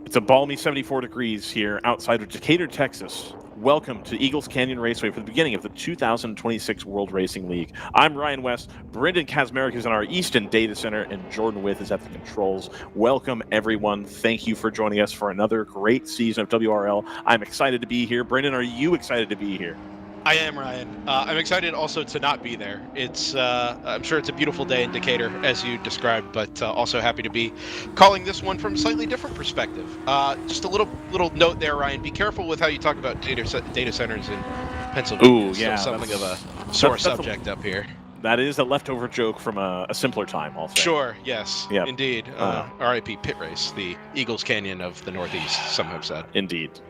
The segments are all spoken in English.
It's a balmy 74 degrees here outside of Decatur, Texas. Welcome to Eagles Canyon Raceway for the beginning of the 2026 World Racing League. I'm Ryan West. Brendan Kazmarek is in our Easton Data Center, and Jordan With is at the controls. Welcome, everyone. Thank you for joining us for another great season of WRL. I'm excited to be here. Brendan, are you excited to be here? I am, Ryan. I'm excited also to not be there. I'm sure it's a beautiful day in Decatur, as you described, but also happy to be calling this one from a slightly different perspective. Just a little note there, Ryan. Be careful with how you talk about data centers in Pennsylvania. Ooh, yeah. So something of a sore subject up here. That is a leftover joke from a simpler time, I'll say. Sure, yes, Yep. Indeed. R.I.P. Pit Race, the Eagles Canyon of the Northeast, some have said. Indeed.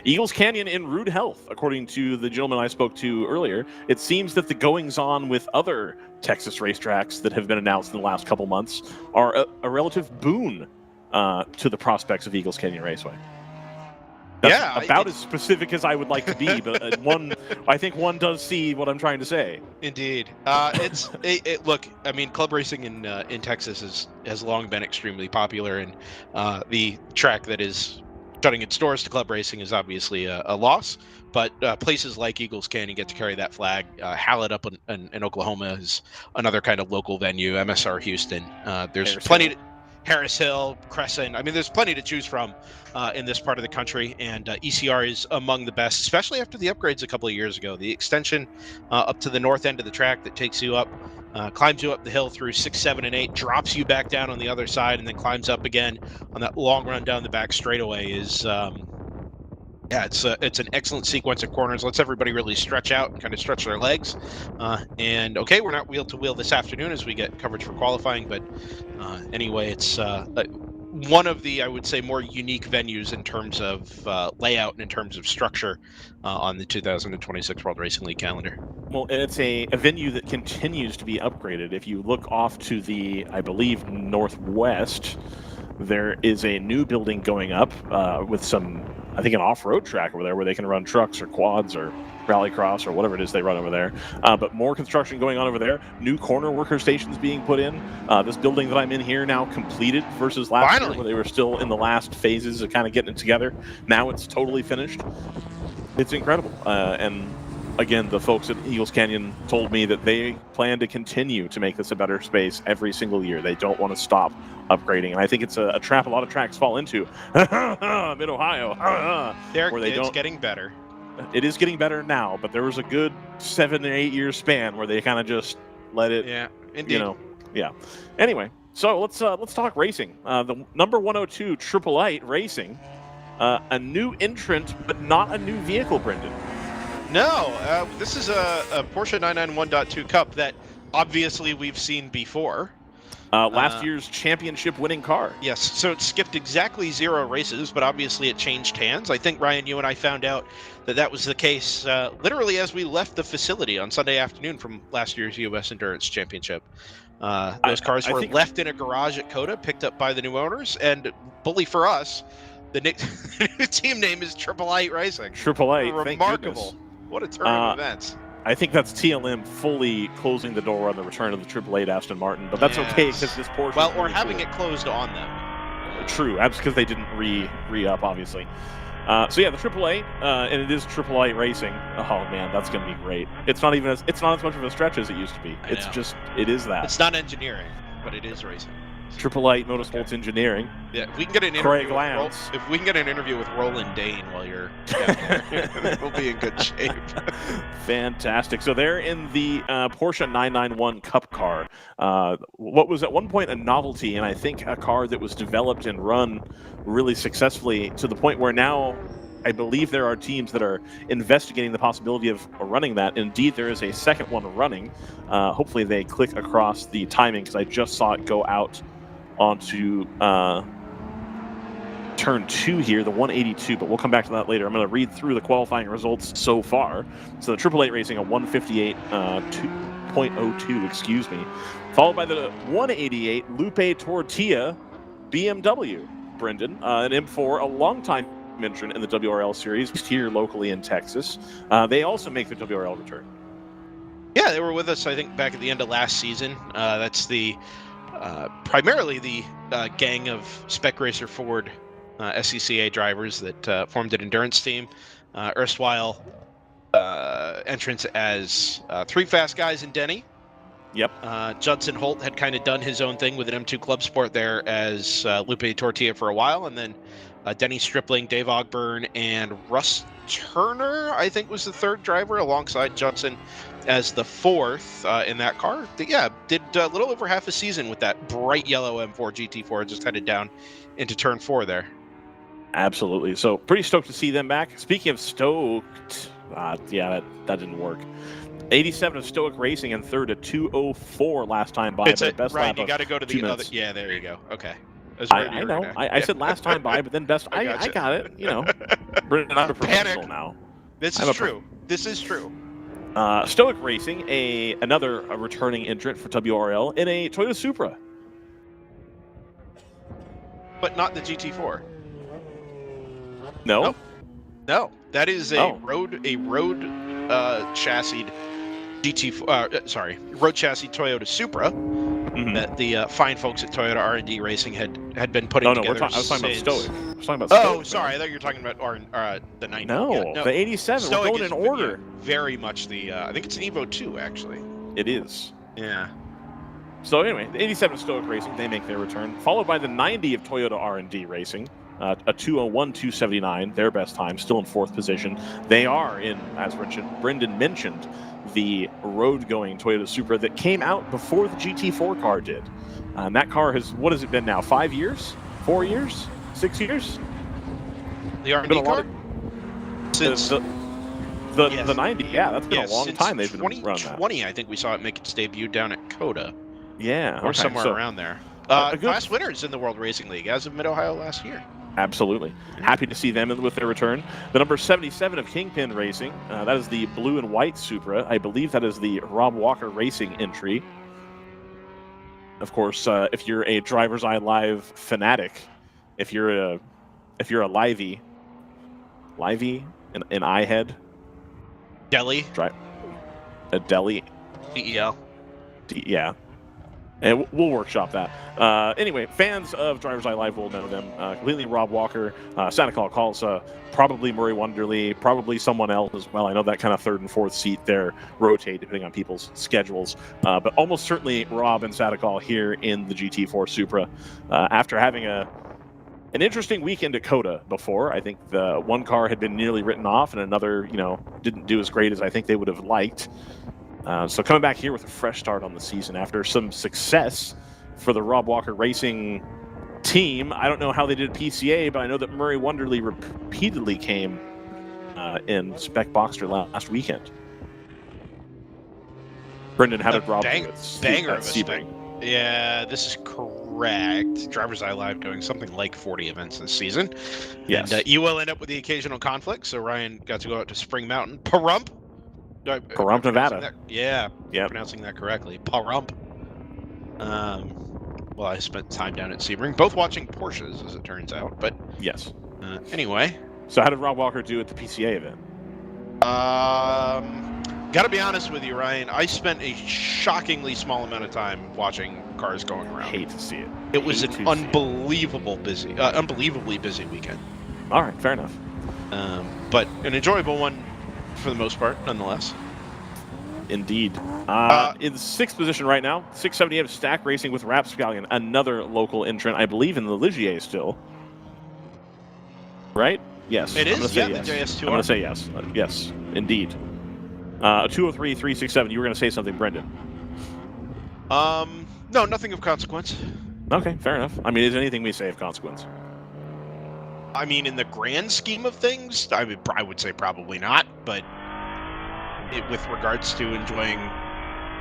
Eagles Canyon in rude health, according to the gentleman I spoke to earlier. It seems that the goings-on with other Texas racetracks that have been announced in the last couple months are a relative boon to the prospects of Eagles Canyon Raceway. That's about as specific as I would like to be, but I think one does see what I'm trying to say. Indeed. Look, I mean, club racing in Texas has long been extremely popular, and the track that is shutting its doors to club racing is obviously a loss, but places like Eagles Canyon get to carry that flag. Hallett up in Oklahoma is another kind of local venue. MSR Houston. There's plenty. Harris Hill, Crescent. I mean, there's plenty to choose from in this part of the country, and ECR is among the best, especially after the upgrades a couple of years ago. The extension up to the north end of the track that takes you up, climbs you up the hill through 6, 7, and 8, drops you back down on the other side, and then climbs up again on that long run down the back straightaway is, it's an excellent sequence of corners. Lets everybody really stretch out and kind of stretch their legs. And okay, we're not wheel to wheel this afternoon as we get coverage for qualifying, but anyway, it's one of the, I would say, more unique venues in terms of layout and in terms of structure on the 2026 World Racing League calendar. Well, it's a venue that continues to be upgraded. If you look off to the, I believe, northwest, there is a new building going up with some, I think, an off-road track over there where they can run trucks or quads or rallycross or whatever it is they run over there. But more construction going on over there. New corner worker stations being put in. This building that I'm in here now completed versus last year where they were still in the last phases of kind of getting it together. Now it's totally finished. It's incredible. And again, the folks at Eagles Canyon told me that they plan to continue to make this a better space every single year. They don't want to stop upgrading, and I think it's a trap a lot of tracks fall into. Mid-Ohio. It's getting better. It is getting better now, but there was a good 7 or 8 year span where they kind of just let it. Yeah, indeed. Anyway, so let's talk racing. The number 102 Triple Eight Racing, a new entrant, but not a new vehicle, Brendan. No, this is a Porsche 991.2 Cup that obviously we've seen before. Last year's championship-winning car. Yes, so it skipped exactly 0 races, but obviously it changed hands. I think, Ryan, you and I found out that was the case literally as we left the facility on Sunday afternoon from last year's U.S. Endurance Championship. Those cars were left in a garage at COTA, picked up by the new owners, and bully for us, the new team name is Triple Eight Racing. Triple Eight, remarkable. What a turn of events. I think that's TLM fully closing the door on the return of the Triple Eight Aston Martin, but that's okay because this Porsche. Well, or having it closed on them. True, that's because they didn't re-up, obviously. So yeah, the Triple Eight, and it is Triple Eight Racing. Oh man, that's going to be great. It's not as much of a stretch as it used to be. It is that. It's not engineering, but it is racing. Triple Eight Motorsports Engineering. Yeah, if we can get an interview with Roland Dane while you're down there, we'll be in good shape. Fantastic. So they're in the Porsche 991 Cup car. What was at one point a novelty, and I think a car that was developed and run really successfully to the point where now I believe there are teams that are investigating the possibility of running that. Indeed, there is a second one running. Hopefully they click across the timing because I just saw it go out onto turn 2 here, the 182, but we'll come back to that later. I'm going to read through the qualifying results so far. So the Triple Eight Racing, a 158 2.02, excuse me, followed by the 188 Lupe Tortilla BMW, Brendan, an M4, a longtime entrant in the WRL series here locally in Texas. They also make the WRL return. Yeah, they were with us, I think, back at the end of last season. That's the primarily the gang of Spec Racer Ford SCCA drivers that formed an endurance team. Erstwhile entrance as 3 fast guys in Denny. Yep. Judson Holt had kind of done his own thing with an M2 Club Sport there as Lupe Tortilla for a while, and then Denny Stripling, Dave Ogburn, and Russ Turner, I think, was the 3rd driver alongside Judson as the 4th in that car. Did a little over half a season with that bright yellow M4 GT4, just headed down into turn 4 there. Absolutely. So pretty stoked to see them back. Speaking of stoked, that didn't work. 87 of Stoic Racing and 3rd at 2:04 last time by. It's best Ryan, lap you got to go to the minutes. other. Yeah, there you go. Okay. I know. I said last time by, but then best. I got it. You know, Brendan, I'm a professional now. This is true. This is true. Stoic Racing, another returning entrant for WRL in a Toyota Supra, but not the GT4. No, no, that is a road chassis road chassis Toyota Supra that the fine folks at Toyota R&D Racing had been putting together. I was talking about Stoic. I was talking about Stoic. Sorry, I thought you were talking about the 90. No, the 87. Stoic, we're going in order. Very much the. I think it's an Evo 2 actually. It is. Yeah. So anyway, the 87 Stoic Racing, they make their return, followed by the 90 of Toyota R&D Racing. A 2:01.279, their best time, still in 4th position. They are in, as Brendan mentioned, the road-going Toyota Supra that came out before the GT4 car did. And that car has, what has it been now, 5 years? 4 years? 6 years? The R&D car? Since the 90, that's been a long time they've been running that. 2020, I think we saw it make its debut down at COTA. Yeah. Or somewhere around there. Class winners in the World Racing League as of Mid-Ohio last year. Absolutely. Happy to see them with their return. The number 77 of Kingpin Racing, that is the blue and white Supra. I believe that is the Rob Walker Racing entry. Of course, if you're a DriversEye Live fanatic, if you're a Livey an iHead, Delhi, a Delhi, DEL, yeah. And we'll workshop that. Anyway, fans of DriversEye Live will know them. Completely Rob Walker, Santa Claus, probably Murray Wonderly, probably someone else as well. I know that kind of 3rd and 4th seat there rotate depending on people's schedules. But almost certainly Rob and Santa Claus here in the GT4 Supra. After having an interesting weekend at COTA before, I think the one car had been nearly written off and another, didn't do as great as I think they would have liked. So coming back here with a fresh start on the season after some success for the Rob Walker Racing team. I don't know how they did PCA, but I know that Murray Wonderly repeatedly came in Spec Boxster last weekend. Brendan, how did Rob do it? Banger of a Sebring. Yeah, this is correct. DriversEye Live doing something like 40 events this season. Yes. And you will end up with the occasional conflict. So Ryan got to go out to Spring Mountain. Pahrump, Nevada. Pronouncing that correctly. Pahrump. Well, I spent time down at Sebring, both watching Porsches, as it turns out. But yes. Anyway. So how did Rob Walker do at the PCA event? Gotta be honest with you, Ryan. I spent a shockingly small amount of time watching cars going around. Hate to see it. It was an unbelievably busy weekend. All right, fair enough. But an enjoyable one for the most part, nonetheless. Indeed. In 6th position right now, 678 of Stack Racing with Rapscallion, another local entrant, I believe in the Ligier still. Right? Yes. It is, yes. the JS2R. I'm going to say yes. Yes, indeed. 203-367. You were going to say something, Brendan. No, nothing of consequence. Okay, fair enough. I mean, is anything we say of consequence? I mean, in the grand scheme of things, I would say probably not, but with regards to enjoying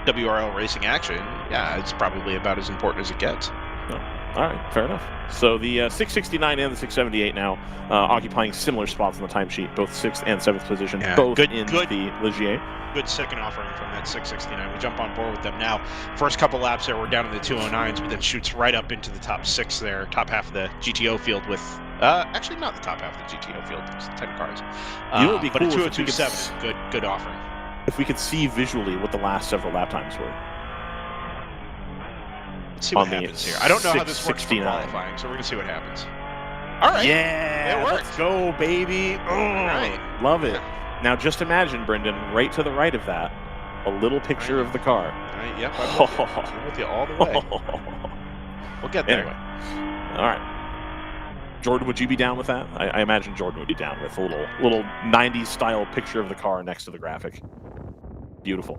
WRL racing action, yeah, it's probably about as important as it gets. Oh, all right, fair enough. So the 669 and the 678 now occupying similar spots on the timesheet, both 6th and 7th position, both in the Ligier. Good second offering from that 669. We jump on board with them now. First couple laps there, we're down in the 209s, but then shoots right up into the top 6 there, top half of the GTO field with, actually not the top half of the GTO field, it's 10 cars. Be but cool a 202.7, good offering. If we could see visually what the last several lap times were. Let's see what happens here. I don't know how this works for qualifying, so we're going to see what happens. All right. Yeah, It worked. let's go, baby. Right. Love it. Now, just imagine, Brendan, right to the right of that, a little picture of the car. Yep, I'm with you all the way. We'll get there. Anyway, all right. Jordan, would you be down with that? I imagine Jordan would be down with a little 90s style picture of the car next to the graphic. Beautiful.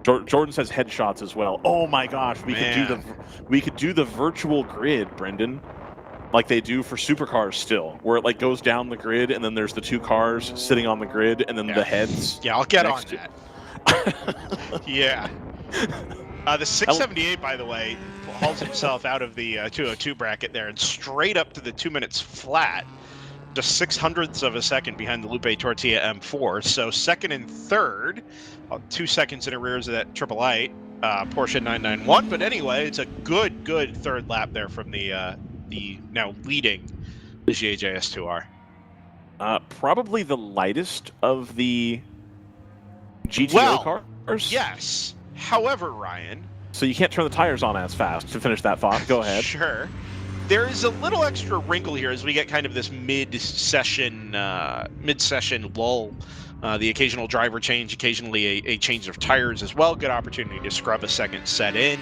Jordan says headshots as well. Oh my gosh, we could do the virtual grid, Brendan, like they do for supercars still, where it like goes down the grid and then there's the two cars sitting on the grid and then the heads. Yeah, I'll get on that. Yeah. The 678, by the way, hauls himself out of the 202 bracket there and straight up to the 2 minutes flat, just 0.06 of a second behind the Lupe Tortilla M4. So second and third, 2 seconds in arrears of that Triple-I Porsche 991. But anyway, it's a good third lap there from the now leading Ligier JS2R. Probably the lightest of the GTO cars. Yes. However, Ryan. So you can't turn the tires on as fast to finish that thought. Go ahead. Sure. There is a little extra wrinkle here as we get kind of this mid-session lull. The occasional driver change, occasionally a change of tires as well. Good opportunity to scrub a second set in.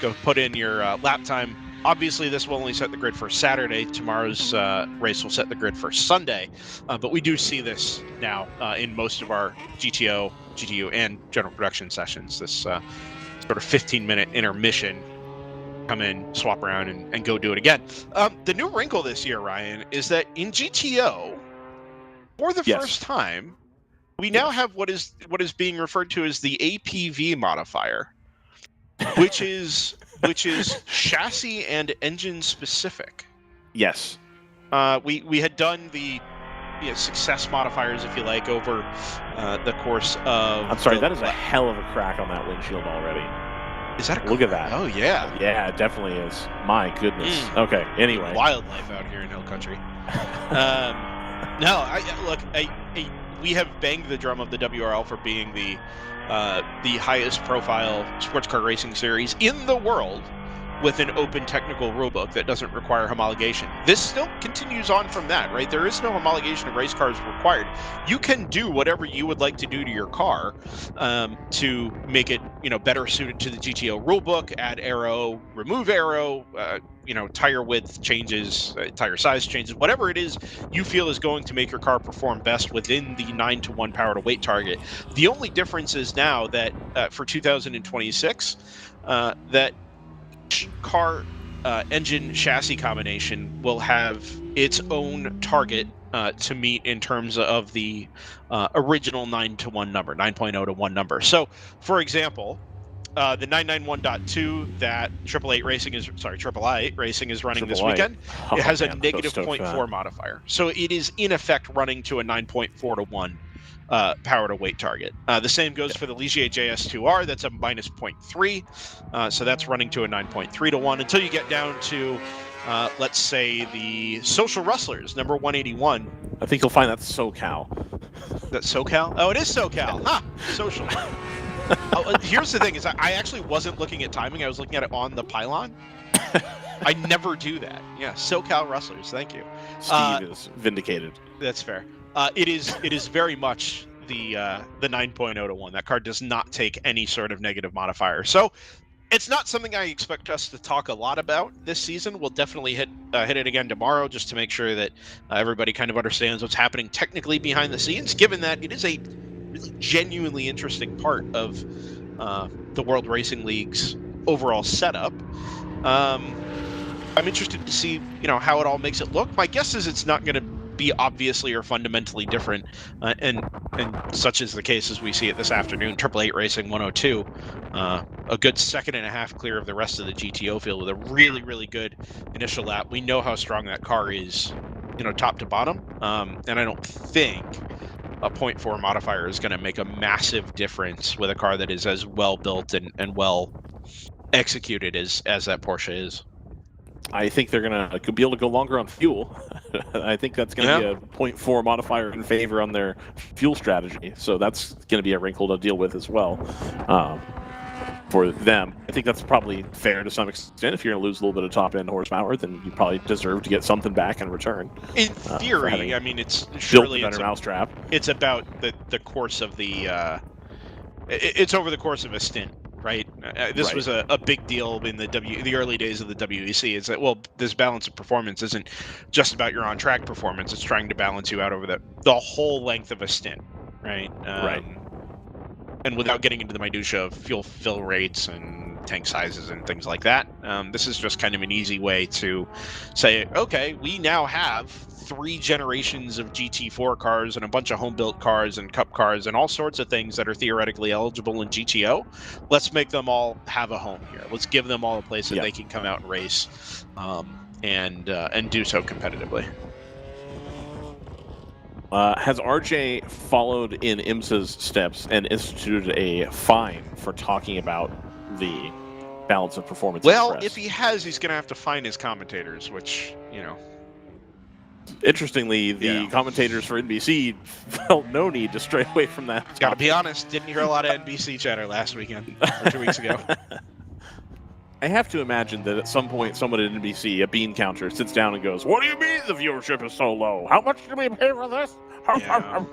Go put in your lap time. Obviously, this will only set the grid for Saturday. Tomorrow's race will set the grid for Sunday. But we do see this now in most of our GTO, GTU, and general production sessions. This sort of 15-minute intermission. Come in, swap around, and go do it again. The new wrinkle this year, Ryan, is that in GTO, for the first time, we now have what is being referred to as the APV modifier, which is chassis and engine specific. Yes. We had done the success modifiers, if you like, over the course of. I'm sorry, that is a hell of a crack on that windshield already. Is that look at that? Oh yeah. Yeah, it definitely is. My goodness. Okay. Anyway. Wildlife out here in Hill Country. No, we have banged the drum of the WRL for being the highest profile sports car racing series in the world with an open technical rulebook that doesn't require homologation. This still continues on from that, right? There is no homologation of race cars required. You can do whatever you would like to do to your car to make it, better suited to the GTO rulebook, add aero, remove aero, tire width changes, tire size changes, whatever it is you feel is going to make your car perform best within the 9-to-1 power to weight target. The only difference is now that for 2026, that car engine chassis combination will have its own target to meet in terms of the original 9-to-1 number, 9.0 to 1 number. So, for example, the 991.2 that Triple-I Racing is running this weekend, it has a negative 0.4 modifier. So it is in effect running to a 9.4 to 1 power to weight target. The same goes for the Ligier JS2R. That's a minus 0.3. So that's running to a 9.3 to 1 until you get down to, let's say, the Social Rustlers, number 181. I think you'll find that's SoCal. That's SoCal? Oh, it is SoCal. Ha! Social. Here's the thing: is I actually wasn't looking at timing. I was looking at it on the pylon. I never do that. Yeah, SoCal Rustlers. Thank you. Steve is vindicated. That's fair. It is very much the 9.0 to 1. That car does not take any sort of negative modifier. So it's not something I expect us to talk a lot about this season. We'll definitely hit it again tomorrow just to make sure that everybody kind of understands what's happening technically behind the scenes, given that it is a really genuinely interesting part of the World Racing League's overall setup. I'm interested to see, how it all makes it look. My guess is it's not going to be obviously or fundamentally different, and such is the case as we see it this afternoon. Triple-I Racing 102, a good second and a half clear of the rest of the GTO field with a really, really good initial lap. We know how strong that car is, top to bottom, and I don't think a 0.4 modifier is going to make a massive difference with a car that is as well built and well executed as that Porsche is. I think they're going to be able to go longer on fuel. I think that's going to be a 0.4 modifier in favor on their fuel strategy. So that's going to be a wrinkle to deal with as well. for them. I think that's probably fair to some extent. If you're going to lose a little bit of top-end horsepower, then you probably deserve to get something back in return. In theory, I mean, it's built surely the better mousetrap. It's about the course of the. It's over the course of a stint, right? This was a big deal in the early days of the WEC. Is that, well, this balance of performance isn't just about your on-track performance. It's trying to balance you out over the whole length of a stint, right? Right. And without getting into the minutia of fuel fill rates and tank sizes and things like that, this is just kind of an easy way to say, okay, we now have 3 generations of GT4 cars and a bunch of home-built cars and cup cars and all sorts of things that are theoretically eligible in GTO. Let's make them all have a home here. Let's give them all a place that they can come out and race, and do so competitively. Has RJ followed in IMSA's steps and instituted a fine for talking about the balance of performance? Well, if he has, he's going to have to fine his commentators, which, you know. Interestingly, the commentators for NBC felt no need to stray away from that. Got to be honest, didn't hear a lot of NBC chatter last weekend or 2 weeks ago. I have to imagine that at some point someone at NBC, a bean counter, sits down and goes, "What do you mean the viewership is so low? How much do we pay for this?" Yeah.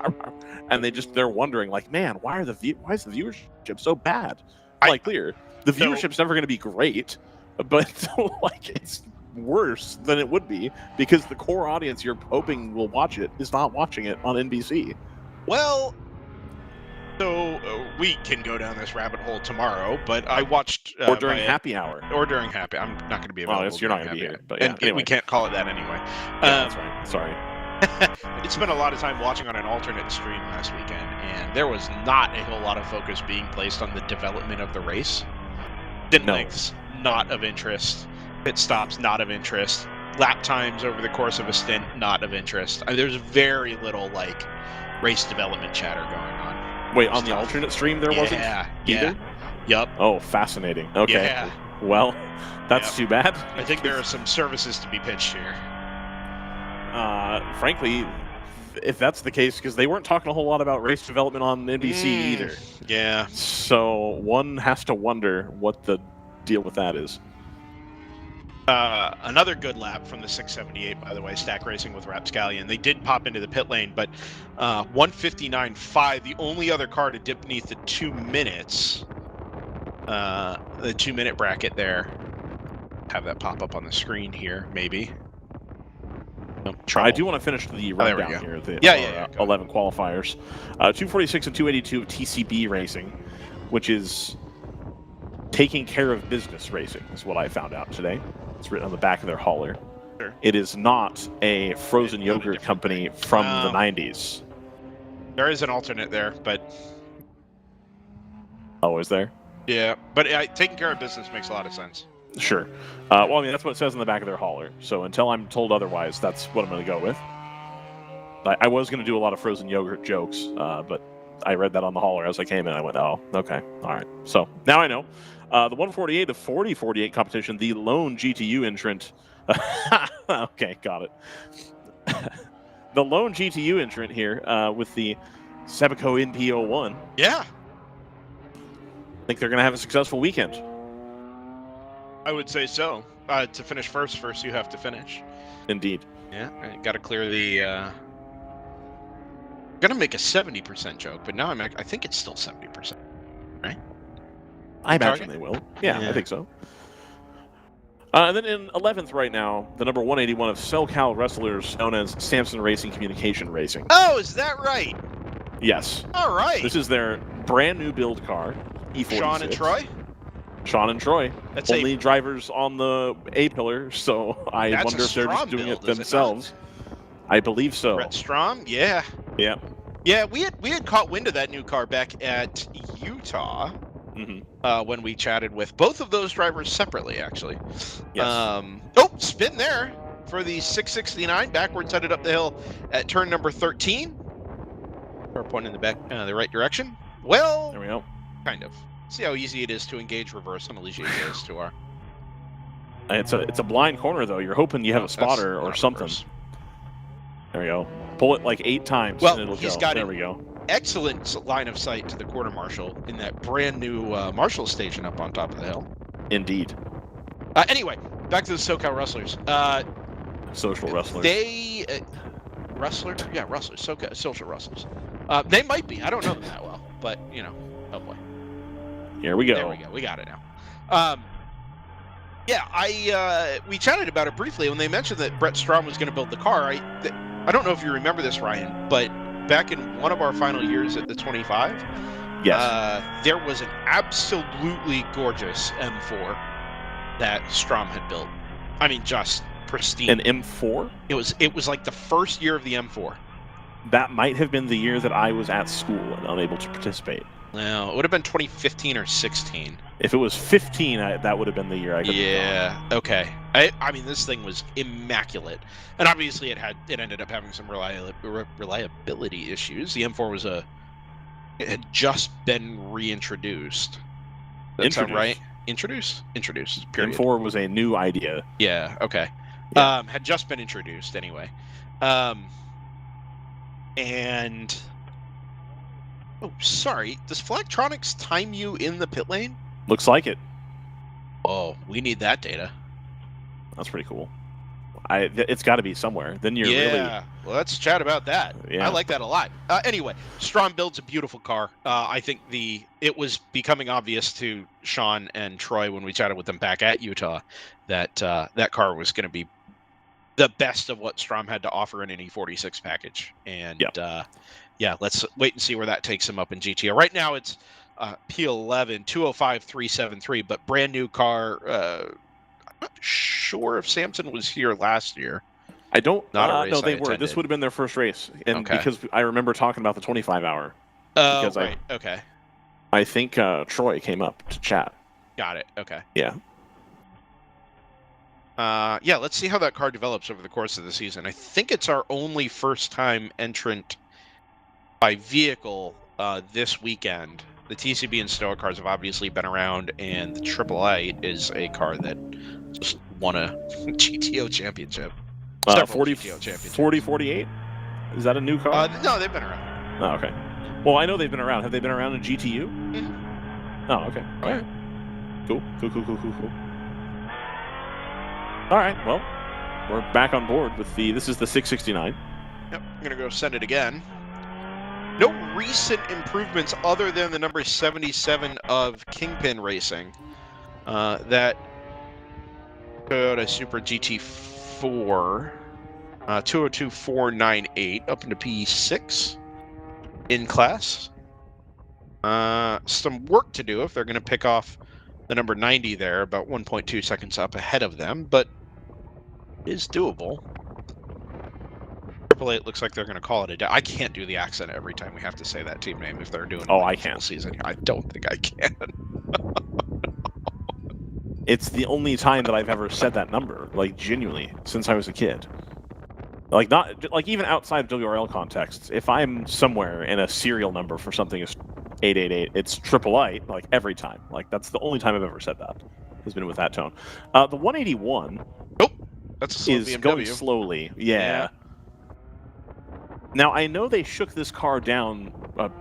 And they're wondering, like, man, why is the viewership so bad? Like, clear, the viewership's never going to be great, but like it's worse than it would be because the core audience you're hoping will watch it is not watching it on NBC. Well, so we can go down this rabbit hole tomorrow, but I watched or during happy hour. Or during happy. I'm not going to be available. Well, you're not going to be here, but anyway. We can't call it that anyway. Yeah, that's right. Sorry. I spent a lot of time watching on an alternate stream last weekend, and there was not a whole lot of focus being placed on the development of the race. Stint lengths, not of interest. Pit stops, not of interest. Lap times over the course of a stint, not of interest. I mean, there's very little like race development chatter going on. Wait, on the alternate stream there wasn't either? Yeah. Yup. Oh, fascinating. Okay. Yeah. Well, that's too bad. I think there are some services to be pitched here. Frankly, if that's the case, because they weren't talking a whole lot about race development on NBC either. Yeah. So one has to wonder what the deal with that is. Another good lap from the 678, by the way, stack racing with Rapscallion. They did pop into the pit lane, but 1:59.5, the only other car to dip beneath the 2 minutes, the 2-minute bracket there. Have that pop up on the screen here, maybe. I do want to finish the rundown here. The 11 qualifiers. 246 and 282 TCB racing, which is taking care of business racing, is what I found out today. It's written on the back of their hauler. Sure. It is not a frozen yogurt company from the 90s. There is an alternate there, but... Oh, is there? Yeah, but taking care of business makes a lot of sense. Sure. Well, I mean, that's what it says on the back of their hauler. So until I'm told otherwise, that's what I'm going to go with. I was going to do a lot of frozen yogurt jokes, but I read that on the hauler as I came in. I went, oh, okay. All right. So now I know. The 148 to 40-48 competition, the lone GTU entrant. Okay, got it. The lone GTU entrant here with the Sebaco NP01. Yeah. I think they're going to have a successful weekend. I would say so. To finish first you have to finish. Indeed. Yeah, got to clear the... Gonna make a 70% joke, but now I think it's still 70%, right? I imagine they will. Yeah, I think so. And then in 11th right now, the number 181 of SoCal wrestlers known as Samson Racing Communication Racing. Oh, is that right? Yes. All right. This is their brand new build car, E46. Sean and Troy? Sean and Troy. That's only drivers on the A pillar, so I wonder if they're just doing it themselves. I believe so. Brett Strom? Yeah. Yeah. Yeah, we had caught wind of that new car back at Utah when we chatted with both of those drivers separately, actually. Yes. Spin there for the 669, backwards headed up the hill at turn number 13. Car pointing in the right direction. Well, there we go. Kind of. See how easy it is to engage reverse on Alicia is to our. It's a blind corner though. You're hoping you have a spotter or something. Reverse. There we go. Pull it like 8 times Well, and it'll he's go. got There it. we go. Excellent line of sight to the quarter marshal in that brand new marshal station up on top of the hill. Indeed. Anyway, back to the SoCal Rustlers. Social rustlers. They rustlers, yeah, rustlers, social rustlers. They might be. I don't know them that well, but you know, oh boy. Here we go. There we go. We got it now. Yeah, we chatted about it briefly when they mentioned that Brett Strom was going to build the car. I don't know if you remember this, Ryan, but back in one of our final years at the 25, Yes. there was an absolutely gorgeous M4 that Strom had built. I mean, just pristine. An M4? It was like the first year of the M4. That might have been the year that I was at school and unable to participate. No, it would have been 2015 or 16. If it was 15, that would have been the year I could have gone. Okay. I mean, this thing was immaculate, and obviously it ended up having some reliability issues. The M4 had just been reintroduced. That sound right? Introduced. Period. M4 was a new idea. Yeah. Okay. Yeah. Had just been introduced anyway. And oh, sorry. Does Flagtronics time you in the pit lane? Looks like it. Oh, we need that data. That's pretty cool. It's got to be somewhere. Then you're really... Well, let's chat about that. Yeah. I like that a lot. Anyway, Strom builds a beautiful car. I think it was becoming obvious to Sean and Troy when we chatted with them back at Utah that that car was going to be the best of what Strom had to offer in an E46 package. And yeah, let's wait and see where that takes him up in GTO. Right now it's P11, 205,373, but brand new car. I'm not sure if Samson was here last year. I don't know. No, they were. This would have been their first race. And because I remember talking about the 25 hour. Oh, right. Okay. I think Troy came up to chat. Got it. Okay. Yeah. Yeah, let's see how that car develops over the course of the season. I think it's our only first-time entrant by vehicle this weekend. The TCB and Stoa cars have obviously been around, and the Triple A is a car that just won a GTO championship. 40-48? Is that a new car? No, they've been around. Oh, okay. Well, I know they've been around. Have they been around in GTU? Mm-hmm. Oh, okay. All right. Cool. All right, well, we're back on board with this is the 669. Yep, I'm going to go send it again. No recent improvements other than the number 77 of Kingpin Racing. That Toyota Supra GT4, 202,498 up into P6 in class. Some work to do if they're going to pick off the number 90 there, about 1.2 seconds up ahead of them, but it is doable. Triple A, it looks like they're going to call it a day. I can't do the accent every time we have to say that team name if they're doing I can. season. I don't think I can. It's the only time that I've ever said that number, like genuinely, since I was a kid. Like not like even outside of WRL contexts. If I'm somewhere and a serial number for something is 888, it's triple A, like every time. Like that's the only time I've ever said that. Has been with that tone. The 181. Nope. That's a slow is BMW. Going slowly. Yeah. Now I know they shook this car down,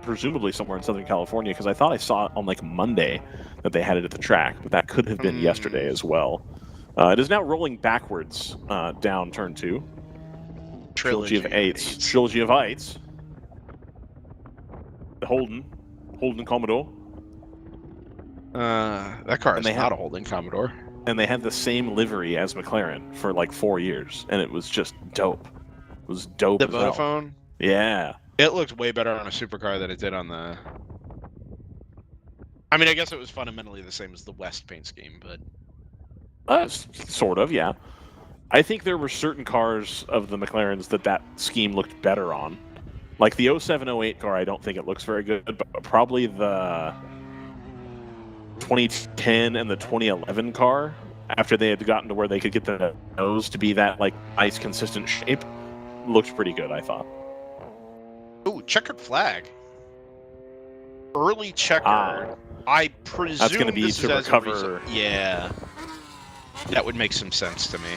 presumably somewhere in Southern California, because I thought I saw it on like Monday that they had it at the track, but that could have been yesterday as well. It is now rolling backwards down turn 2. Trilogy of eights. Trilogy of eights. The Holden Commodore. That car is not a Holden Commodore. And they had the same livery as McLaren for like 4 years, and it was just dope. It was dope. The Vodafone? Yeah. It looked way better on a supercar than it did on the... I mean, I guess it was fundamentally the same as the West paint scheme, but... Sort of, yeah. I think there were certain cars of the McLarens that scheme looked better on. Like the 07-08 car, I don't think it looks very good, but probably the 2010 and the 2011 car, after they had gotten to where they could get the nose to be that like nice consistent shape, looked pretty good, I thought. Ooh, checkered flag. Early checker. I presume that's going to be to recover. Yeah. That would make some sense to me.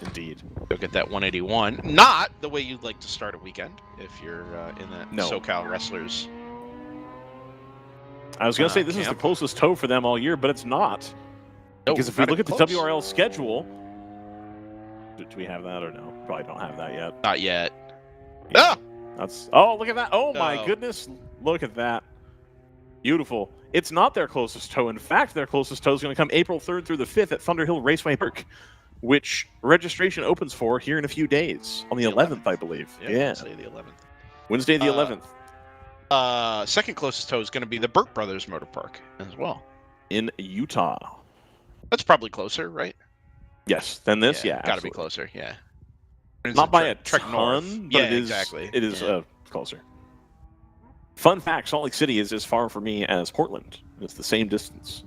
Indeed. Okay. look at that 181. Not the way you'd like to start a weekend if you're in that SoCal Wrestlers. I was going to say this is the closest tow for them all year, but it's not. Because if we look at the WRL schedule, do we have that or no? Probably don't have that yet. Not yet. Yeah. Look at that. Oh my goodness. Look at that. Beautiful. It's not their closest tow. In fact, their closest tow is going to come April 3rd through the 5th at Thunderhill Raceway Park, which registration opens for here in a few days on the 11th, I believe. Yeah. Wednesday the 11th. Wednesday the 11th. Second closest tow is going to be the Burt Brothers Motor Park as well. In Utah. That's probably closer, right? Yes. Than this, yeah. Got to be closer, yeah. Not by a ton, but it is, exactly. It is closer. Fun fact, Salt Lake City is as far from me as Portland. It's the same distance.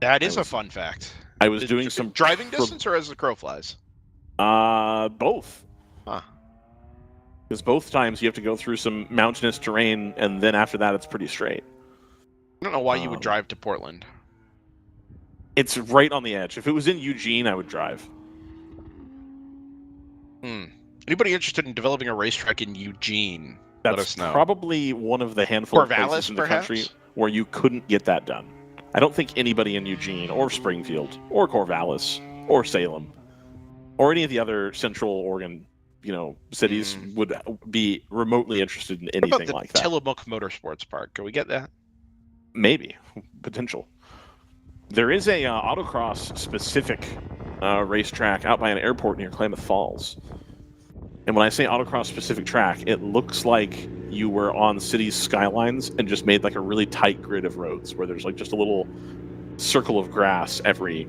That is a fun fact. I was doing some... Driving distance or as the crow flies? Both. Huh. Because both times you have to go through some mountainous terrain, and then after that it's pretty straight. I don't know why you would drive to Portland. It's right on the edge. If it was in Eugene, I would drive. Anybody interested in developing a racetrack in Eugene? Let us know. Probably one of the handful of places in the country where you couldn't get that done. I don't think anybody in Eugene or Springfield or Corvallis or Salem or any of the other Central Oregon, cities would be remotely interested in anything like that. Tillamook Motorsports Park. Can we get that? Maybe. Potential. There is a autocross-specific racetrack out by an airport near Klamath Falls. And when I say autocross-specific track, it looks like you were on cities' skylines and just made like a really tight grid of roads where there's like just a little circle of grass every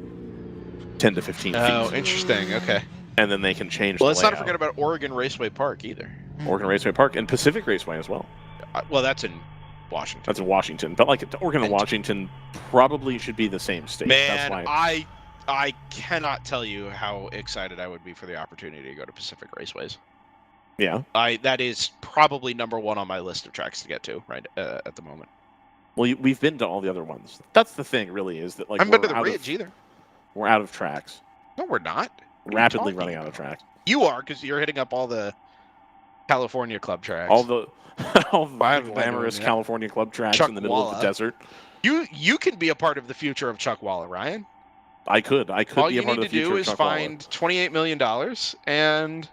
10 to 15 feet. Oh, interesting. Okay. And then they can change the layout. Let's not forget about Oregon Raceway Park either. Oregon Raceway Park and Pacific Raceway as well. Well, that's in Washington. That's in Washington. But like Oregon and Washington probably should be the same state. Man, that's why I cannot tell you how excited I would be for the opportunity to go to Pacific Raceways. Yeah. That is probably number one on my list of tracks to get to right at the moment. Well, we've been to all the other ones. That's the thing, really, is that like I haven't been to the Ridge either. We're out of tracks. No, we're not. Rapidly running out of tracks. You are, because you're hitting up all the California club tracks. All the glamorous California club tracks in the middle of the desert. You can be a part of the future of Chuck Walla, Ryan. I could be a part of the future of Chuck Walla. All you need to do is find $28 million and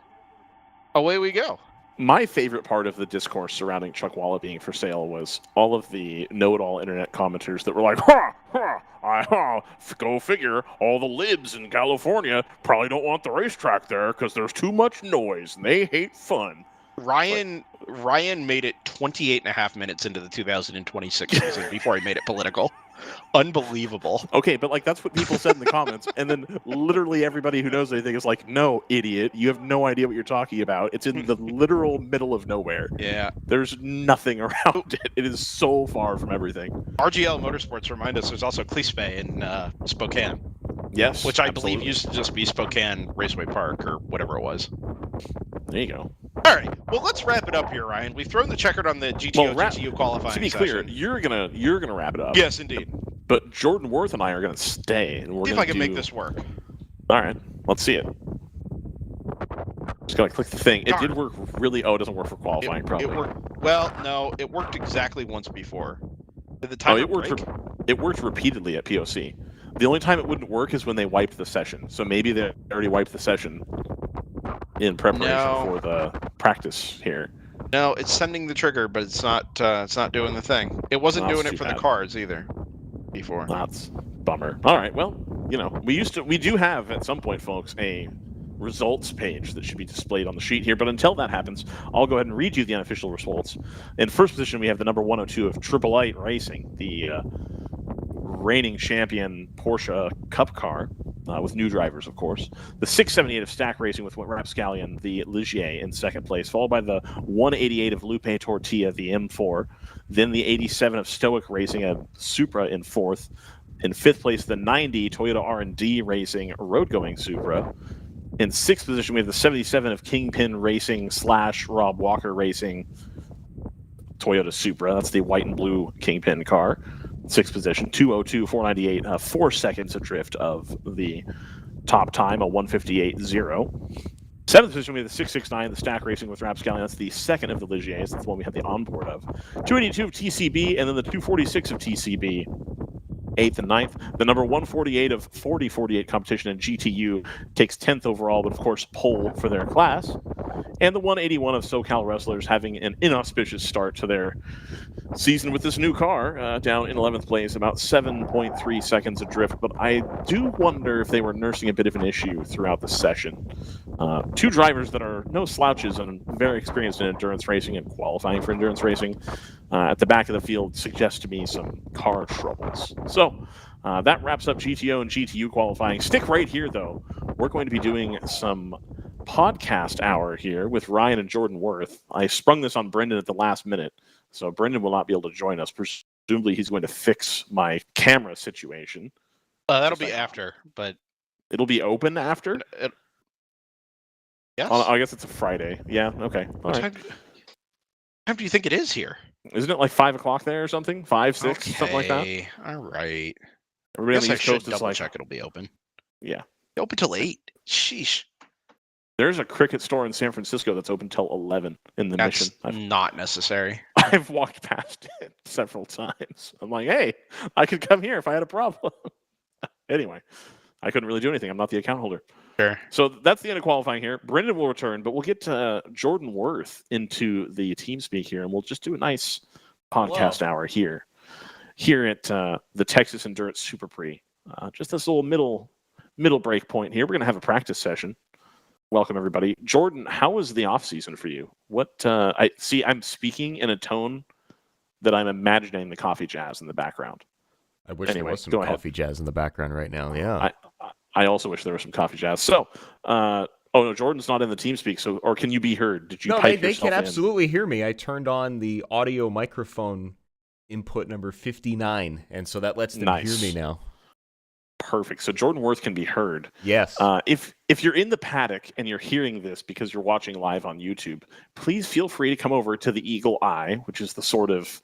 away we go. My favorite part of the discourse surrounding Chuck Walla being for sale was all of the know-it-all internet commenters that were like, go figure, all the libs in California probably don't want the racetrack there because there's too much noise and they hate fun. Ryan made it 28 and a half minutes into the 2026 season before he made it political. Unbelievable. Okay, but like that's what people said in the comments, and then literally everybody who knows anything is like, "No, idiot, you have no idea what you're talking about. It's in the literal middle of nowhere. Yeah, there's nothing around it. It is so far from everything." RGL Motorsports remind us there's also Clispe in Spokane. Yes, which I believe used to just be Spokane Raceway Park or whatever it was. There you go. All right, well let's wrap it up here, Ryan. We've thrown the checkered on the GTU qualifying. To be clear, you're gonna wrap it up. Yes, indeed. But Jordan Worth and I are gonna stay, and we're see if I can make this work. All right, let's see it. Just gotta click the thing. It did work really. Oh, it doesn't work for qualifying. Probably. It worked. Well, no, it worked exactly once before. Did the timer break? It worked repeatedly at POC. The only time it wouldn't work is when they wiped the session. So maybe they already wiped the session in preparation for the practice here. No, it's sending the trigger, but it's not doing the thing. It wasn't doing it for the cars either before. That's bummer. All right, well, we do have at some point, folks, a results page that should be displayed on the sheet here. But until that happens, I'll go ahead and read you the unofficial results. In first position, we have the number 102 of Triple Light Racing, the reigning champion Porsche Cup car, with new drivers, of course. The 678 of Stack Racing with Rapscallion, the Ligier, in second place, followed by the 188 of Lupe Tortilla, the M4. Then the 87 of Stoic Racing, a Supra, in fourth. In fifth place, the 90 Toyota R&D Racing road-going Supra. In sixth position, we have the 77 of Kingpin Racing / Rob Walker Racing Toyota Supra. That's the white and blue Kingpin car. Sixth position, 202, 498, 4 seconds adrift of the top time, a 1:58.0. Seventh position, we have the 669, the Stack Racing with Rapscallion. That's the second of the Ligiers. That's the one we had the onboard of. 282 of TCB, and then the 246 of TCB. 8th and 9th. The number 148 of 40-48 competition in GTU takes 10th overall, but of course pole for their class. And the 181 of SoCal Wrestlers having an inauspicious start to their season with this new car, down in 11th place, about 7.3 seconds adrift. But I do wonder if they were nursing a bit of an issue throughout the session. Two drivers that are no slouches and very experienced in endurance racing and qualifying for endurance racing at the back of the field suggest to me some car troubles. So that wraps up GTO and GTU qualifying. Stick right here, though. We're going to be doing some podcast hour here with Ryan and Jordan Worth. I sprung this on Brendan at the last minute, so Brendan will not be able to join us. Presumably, he's going to fix my camera situation. That'll be after, but it'll be open after. Yes. I guess it's a Friday. Yeah. Okay. What time do you think it is here? Isn't it like 5 o'clock there or something? 5, 6, something like that. All right. Everybody on the East Coast is double like, check it'll be open. Yeah. Open till 8. Sheesh. There's a cricket store in San Francisco that's open till 11 in the Mission. Not necessary. I've walked past it several times. I'm like, hey, I could come here if I had a problem. Anyway, I couldn't really do anything. I'm not the account holder. Sure. So that's the end of qualifying here. Brendan will return, but we'll get Jordan Worth into the team speak here, and we'll just do a nice podcast hour here at the Texas Endurance Super Prix. Just this little middle break point here. We're going to have a practice session. Welcome, everybody. Jordan, how was the off season for you? I see I'm speaking in a tone that I'm imagining the coffee jazz in the background. I wish there was some coffee jazz in the background right now. Yeah. I also wish there was some coffee jazz. So, no, Jordan's not in the team speak. So, or can you be heard? Did you? No, pipe they can in? absolutely hear me. I turned on the audio microphone input number 59, and so that lets them hear me now. Perfect. So Jordan Worth can be heard. Yes. If you're in the paddock and you're hearing this because you're watching live on YouTube, please feel free to come over to the Eagle Eye, which is the sort of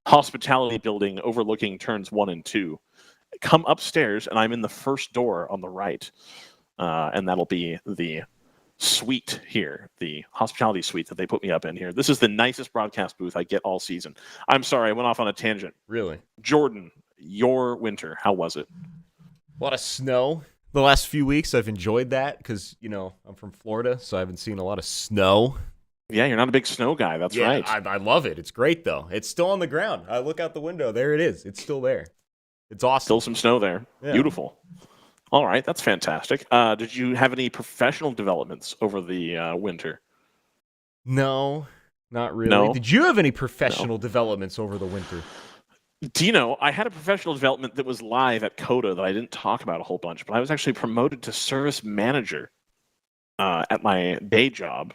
hospitality building overlooking turns 1 and 2. Come upstairs, and I'm in the first door on the right, and that'll be the suite here, the hospitality suite that they put me up in here. This is the nicest broadcast booth I get all season. I'm sorry, I went off on a tangent. Really? Jordan, your winter, how was it? A lot of snow. The last few weeks, I've enjoyed that because, I'm from Florida, so I haven't seen a lot of snow. Yeah, you're not a big snow guy. That's right. I love it. It's great, though. It's still on the ground. I look out the window. There it is. It's still there. It's awesome. Still some snow there. Yeah. Beautiful. All right, that's fantastic. Did you have any professional developments over the winter? No, not really. No? Did you have any professional developments over the winter? Dino, I had a professional development that was live at COTA that I didn't talk about a whole bunch, but I was actually promoted to service manager at my day job.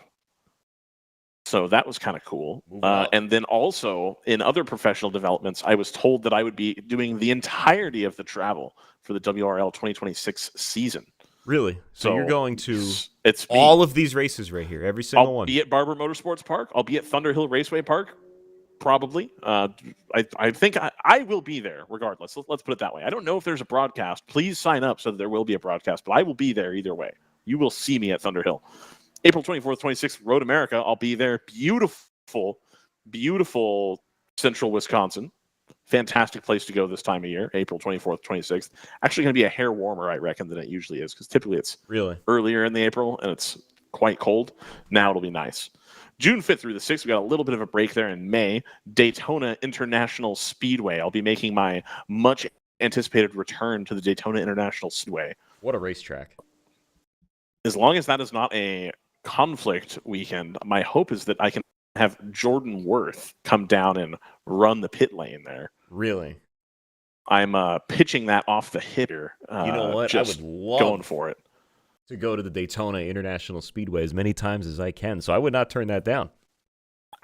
So that was kind of cool. Wow. And then also in other professional developments, I was told that I would be doing the entirety of the travel for the WRL 2026 season. Really? So you're going to it's all of these races right here, every single one? I'll be at Barber Motorsports Park. I'll be at Thunderhill Raceway Park. Probably. I think I will be there regardless. Let's put it that way. I don't know if there's a broadcast. Please sign up so that there will be a broadcast, but I will be there either way. You will see me at Thunderhill. April 24th, 26th, Road America. I'll be there. Beautiful, beautiful central Wisconsin. Fantastic place to go this time of year, April 24th, 26th. Actually going to be a hair warmer, I reckon, than it usually is, because typically it's really earlier in the April, and it's quite cold. Now it'll be nice. June 5th through the 6th, we got a little bit of a break there in May. Daytona International Speedway. I'll be making my much anticipated return to the Daytona International Speedway. What a racetrack. As long as that is not a conflict weekend, my hope is that I can have Jordan Worth come down and run the pit lane there. Really? I'm pitching that off the hip here. You know what? I would love going for it to go to the Daytona International Speedway as many times as I can, so I would not turn that down.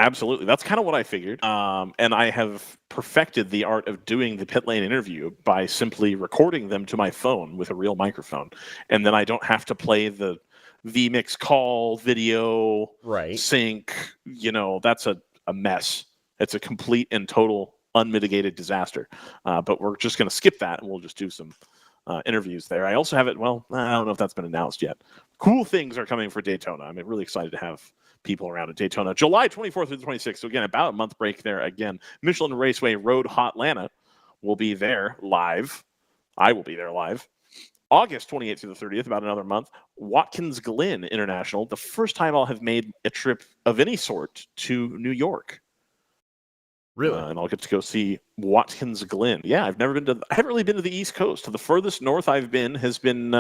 Absolutely. That's kind of what I figured. And I have perfected the art of doing the pit lane interview by simply recording them to my phone with a real microphone. And then I don't have to play the vMix call, video, sync. That's a mess. It's a complete and total unmitigated disaster. But we're just going to skip that, and we'll just do some interviews there. I also have it. Well, I don't know if that's been announced yet. Cool things are coming for Daytona. I'm really excited to have people around at Daytona. July 24th through the 26th. So again, about a month break there. Again, Michelin Raceway Road Hotlanta will be there live. I will be there live. August 28th through the 30th, about another month. Watkins Glen International. The first time I'll have made a trip of any sort to New York. Really? And I'll get to go see Watkins Glen. Yeah, I haven't really been to the East Coast. The furthest north I've been has been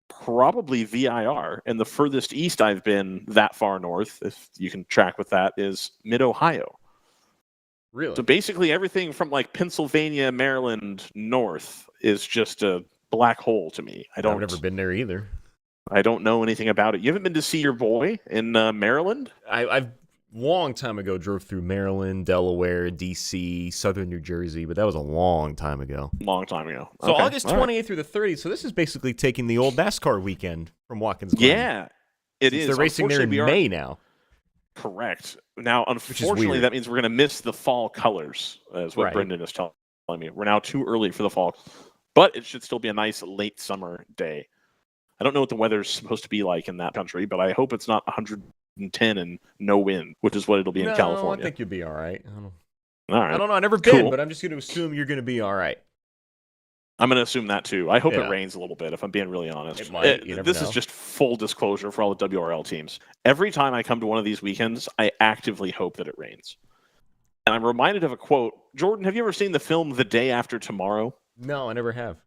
probably VIR, and the furthest east I've been that far north, if you can track with that, is Mid-Ohio. Really? So basically everything from like Pennsylvania, Maryland, north is just a black hole to me. I've never been there either. I don't know anything about it. You haven't been to see your boy in Maryland? I've long time ago drove through Maryland, Delaware, D.C., southern New Jersey, but that was a long time ago. Long time ago. So okay. August 28th through the 30th, so this is basically taking the old NASCAR weekend from Watkins Glen. Yeah, it is. They're racing there in May now. Correct. Now, unfortunately, that means we're going to miss the fall colors, is what Brendan is telling me. We're now too early for the fall, but it should still be a nice late summer day. I don't know what the weather's supposed to be like in that country, but I hope it's not 110 and no wind, which is what it'll be in California. I think you'll be all right. All right. I don't know. I've never been, but I'm just going to assume you're going to be all right. I'm going to assume that too. I hope it rains a little bit, if I'm being really honest. It might. You never this know. is just full disclosure for all the WRL teams. Every time I come to one of these weekends, I actively hope that it rains. And I'm reminded of a quote. Jordan, have you ever seen the film The Day After Tomorrow? No, I never have.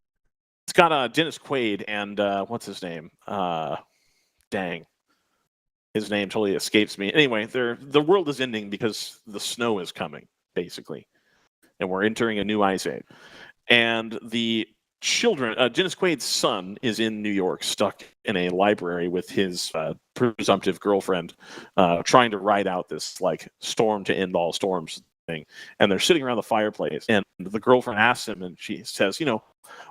It's got Dennis Quaid and what's his name? Dang. His name totally escapes me. Anyway, the world is ending because the snow is coming, basically. And we're entering a new ice age. And the children, Dennis Quaid's son is in New York, stuck in a library with his presumptive girlfriend, trying to ride out this like storm to end all storms thing. And they're sitting around the fireplace, and the girlfriend asks him, and she says,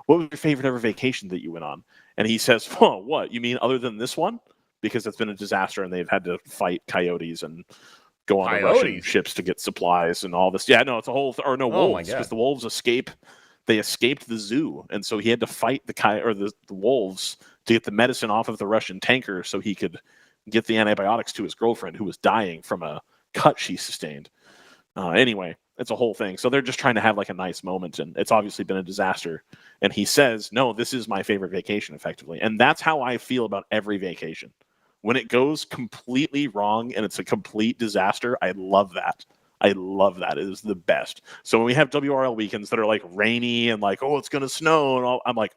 what was your favorite ever vacation that you went on? And he says, what? You mean other than this one? Because it's been a disaster, and they've had to fight coyotes and go on the Russian ships to get supplies and all this. Yeah, no, it's a whole wolves, because the wolves escaped the zoo, and so he had to fight the wolves to get the medicine off of the Russian tanker so he could get the antibiotics to his girlfriend, who was dying from a cut she sustained. Anyway, it's a whole thing. So they're just trying to have like a nice moment, and it's obviously been a disaster. And he says, no, this is my favorite vacation, effectively. And that's how I feel about every vacation. When it goes completely wrong and it's a complete disaster, I love that. I love that. It is the best. So when we have WRL weekends that are like rainy and like, it's going to snow, and all, I'm like,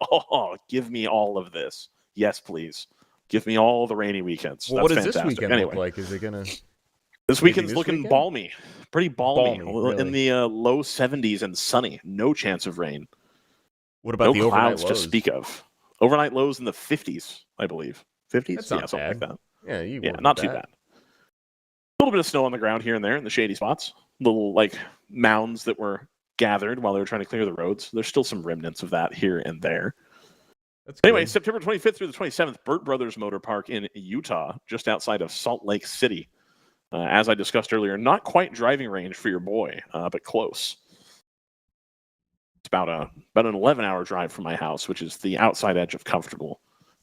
give me all of this. Yes, please. Give me all the rainy weekends. Well, that's what does fantastic. this weekend look like? Is it going to... This weekend's looking weekend? balmy. Pretty balmy. Really? In the low 70s and sunny. No chance of rain. What about the overnight clouds lows? to speak of. Overnight lows in the 50s, I believe. 50s? That's not something bad. like that. Yeah, not too bad. A little bit of snow on the ground here and there in the shady spots. Little like mounds that were gathered while they were trying to clear the roads. There's still some remnants of that here and there. Anyway, September 25th through the 27th, Burt Brothers Motor Park in Utah, just outside of Salt Lake City. As I discussed earlier, not quite driving range for your boy, but close. It's about an 11-hour drive from my house, which is the outside edge of comfortable.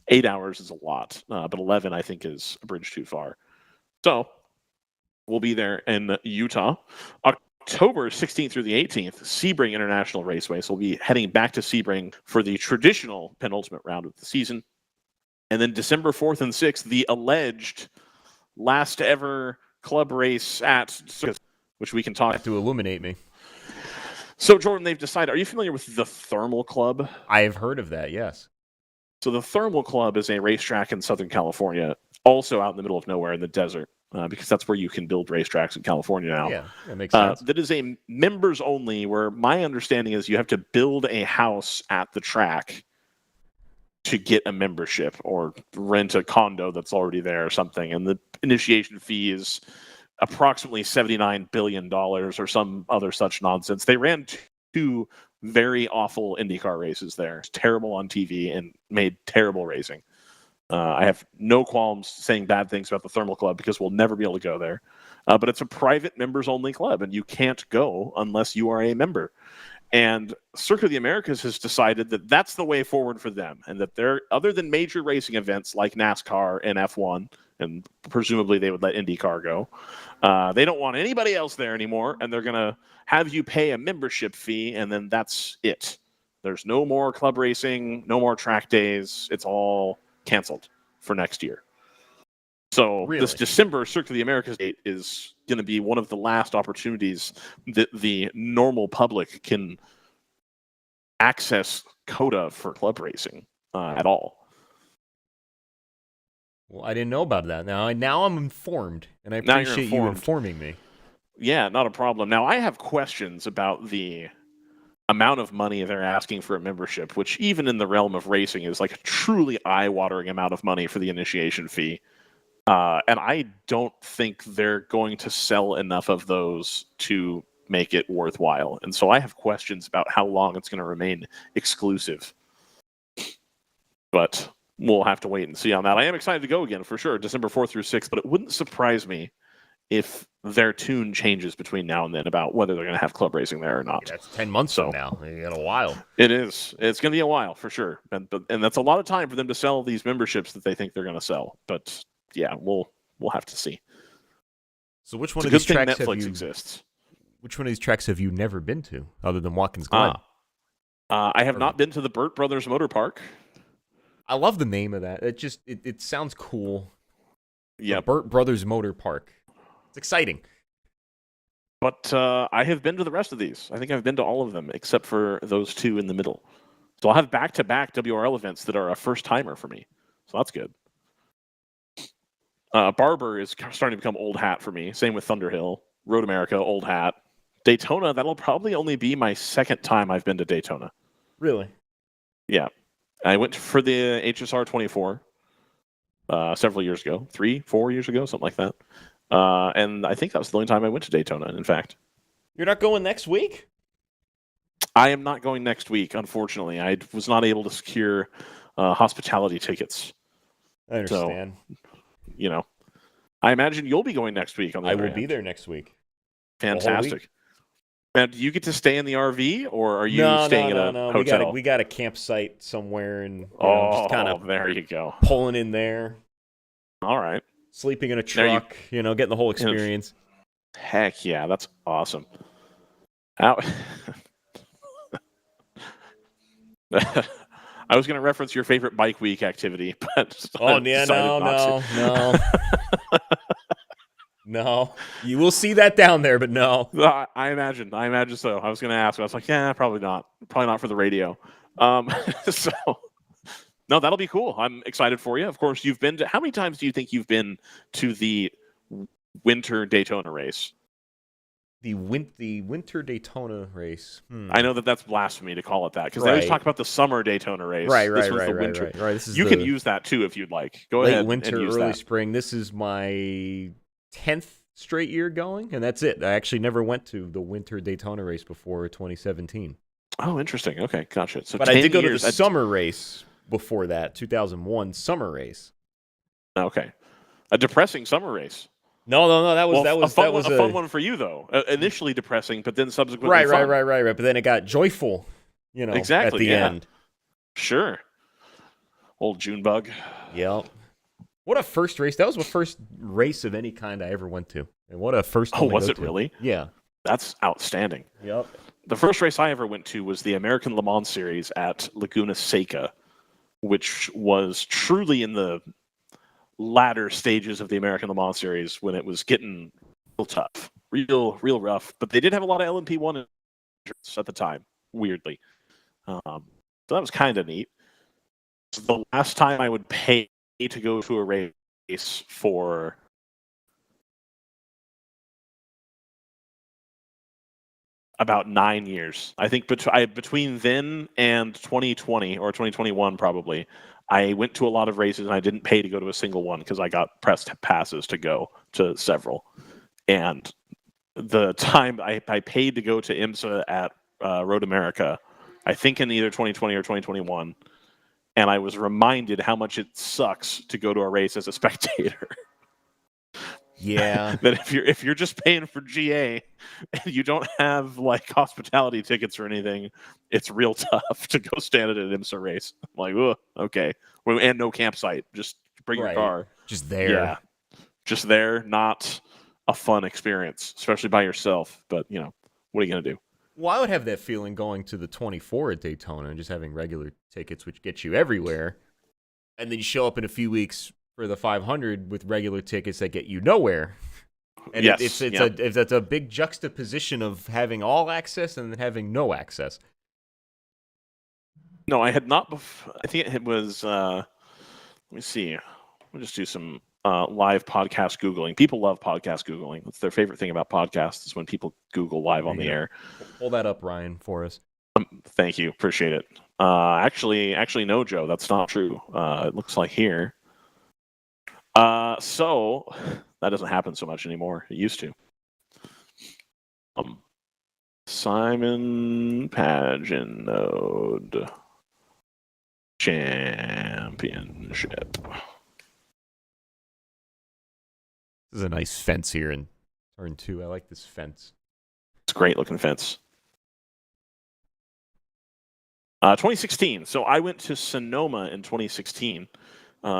8 hours is a lot, but 11, I think, is a bridge too far. So we'll be there in Utah. October 16th through the 18th, Sebring International Raceway. So we'll be heading back to Sebring for the traditional penultimate round of the season. And then December 4th and 6th, the alleged last ever club race which we can talk to illuminate me. So, Jordan, they've decided. Are you familiar with the Thermal Club? I have heard of that, yes. So the Thermal Club is a racetrack in Southern California, also out in the middle of nowhere in the desert, because that's where you can build racetracks in California now. Yeah, that makes sense. That is a members only, where my understanding is you have to build a house at the track to get a membership or rent a condo that's already there or something. And the initiation fee is approximately $79 billion or some other such nonsense. They ran two very awful IndyCar races there. It's terrible on TV and made terrible racing. I have no qualms saying bad things about the Thermal Club because we'll never be able to go there. But it's a private members-only club, and you can't go unless you are a member. And Circuit of the Americas has decided that that's the way forward for them, and that they're, other than major racing events like NASCAR and F1, and presumably they would let IndyCar go, they don't want anybody else there anymore, and they're going to have you pay a membership fee, and then that's it. There's no more club racing, no more track days. It's all canceled for next year. So this December Circuit of the Americas date is going to be one of the last opportunities that the normal public can access COTA for club racing at all. Well, I didn't know about that. Now I'm informed, and I appreciate you informing me. Yeah, not a problem. Now, I have questions about the amount of money they're asking for a membership, which even in the realm of racing is like a truly eye-watering amount of money for the initiation fee. And I don't think they're going to sell enough of those to make it worthwhile. And so I have questions about how long it's going to remain exclusive. But we'll have to wait and see on that. I am excited to go again, for sure, December 4th through 6th, but it wouldn't surprise me if their tune changes between now and then about whether they're going to have club racing there or not. Yeah, that's 10 months from now. You got a while. It is. It's going to be a while, for sure. And that's a lot of time for them to sell these memberships that they think they're going to sell. But yeah, we'll have to see. So which one of these tracks exists? Which one of these tracks have you never been to, other than Watkins Glen? I have not been to the Burt Brothers Motor Park. I love the name of that. It sounds cool. Yeah, Burt Brothers Motor Park. It's exciting. But I have been to the rest of these. I think I've been to all of them except for those two in the middle. So I'll have back-to-back WRL events that are a first-timer for me. So that's good. Barber is starting to become old hat for me. Same with Thunderhill. Road America, old hat. Daytona, that'll probably only be my second time I've been to Daytona. Really? Yeah. I went for the HSR 24 several years ago. 3-4 years ago, something like that. And I think that was the only time I went to Daytona, in fact. You're not going next week? I am not going next week, unfortunately. I was not able to secure hospitality tickets. I understand. So, I imagine you'll be going next week. I will be there next week. Fantastic. Now, do you get to stay in the RV, or are you staying in a No. hotel? We got a campsite somewhere, and just kind of there you go, pulling in there. All right, sleeping in a truck, getting the whole experience. Heck yeah, that's awesome. I was going to reference your favorite bike week activity, but no. No, you will see that down there, but no. I imagine so. I was going to ask. I was like, yeah, probably not for the radio. So, no, that'll be cool. I'm excited for you. Of course, you've been to. How many times do you think you've been to the winter Daytona race? The winter Daytona race. I know that's blasphemy to call it that because they always talk about the summer Daytona race. Right. This is can use that too if you'd like. Go late ahead. Winter, and use early that. spring. This is my 10th straight year going, and that's it. I actually never went to the winter Daytona race before 2017. Oh, interesting. Okay, gotcha. So, but I did go to the summer race before that, 2001 summer race. Okay, a depressing summer race. No. That was a fun one for you though. Initially depressing, but then subsequently fun. Right. But then it got joyful. Exactly, at the end. Sure. Old Junebug. Yep. What a first race. That was the first race of any kind I ever went to. And what a first one. Oh, was it really? Yeah. That's outstanding. Yep. The first race I ever went to was the American Le Mans Series at Laguna Seca, which was truly in the latter stages of the American Le Mans Series when it was getting real tough, real rough. But they did have a lot of LMP1 at the time, weirdly. So that was kind of neat. The last time I would pay to go to a race for about 9 years. I think between then and 2020 or 2021 probably, I went to a lot of races and I didn't pay to go to a single one because I got press passes to go to several. And the time I paid to go to IMSA at Road America, I think in either 2020 or 2021, and I was reminded how much it sucks to go to a race as a spectator. Yeah. That if you're just paying for GA and you don't have like hospitality tickets or anything, it's real tough to go stand at an IMSA race. I'm like, oh, okay, well, and no campsite, just bring your car. Just there. Yeah, just there, not a fun experience, especially by yourself. But what are you gonna do? Well, I would have that feeling going to the 24 at Daytona and just having regular tickets, which get you everywhere, and then you show up in a few weeks for the 500 with regular tickets that get you nowhere. And yes, it's a big juxtaposition of having all access and then having no access. No, I had not. I think it was. Let me see. We'll just do some live podcast Googling. People love podcast Googling. It's their favorite thing about podcasts is when people Google live on the air. Pull that up, Ryan, for us. Thank you. Appreciate it. Actually, no, Joe. That's not true. It looks like here. So that doesn't happen so much anymore. It used to. Simon Pagenaud Championship. This is a nice fence here in turn 2. I like this fence. It's a great looking fence. 2016. So I went to Sonoma in 2016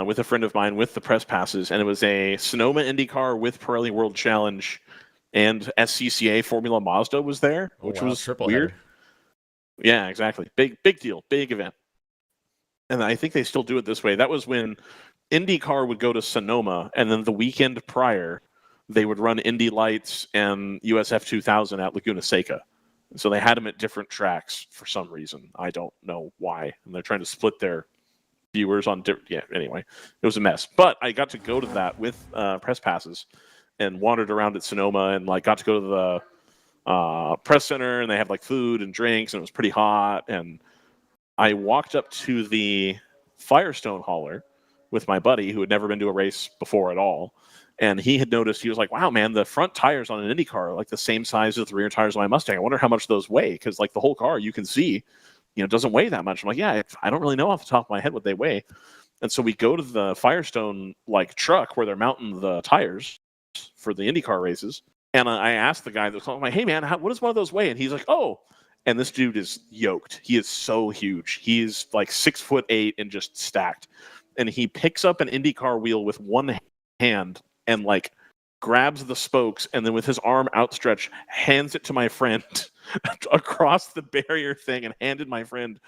with a friend of mine with the press passes, and it was a Sonoma IndyCar with Pirelli World Challenge, and SCCA Formula Mazda was there, which was weird. Header. Yeah, exactly. Big deal. Big event. And I think they still do it this way. That was when IndyCar would go to Sonoma, and then the weekend prior, they would run Indy Lights and USF 2000 at Laguna Seca. So they had them at different tracks for some reason. I don't know why. And they're trying to split their viewers on different. Yeah, anyway, it was a mess. But I got to go to that with press passes and wandered around at Sonoma and got to go to the press center, and they had food and drinks, and it was pretty hot. And I walked up to the Firestone hauler with my buddy who had never been to a race before at all. And he had noticed, he was like, wow, man, the front tires on an Indy car are the same size as the rear tires on my Mustang. I wonder how much those weigh, because the whole car you can see, doesn't weigh that much. I'm like, yeah, I don't really know off the top of my head what they weigh. And so we go to the Firestone truck where they're mounting the tires for the IndyCar races. And I asked the guy that's calling, I'm like, hey, man, what does one of those weigh? And he's like, oh. And this dude is yoked. He is so huge. He's 6'8" and just stacked. And he picks up an IndyCar wheel with one hand and grabs the spokes, and then with his arm outstretched, hands it to my friend across the barrier thing, and handed my friend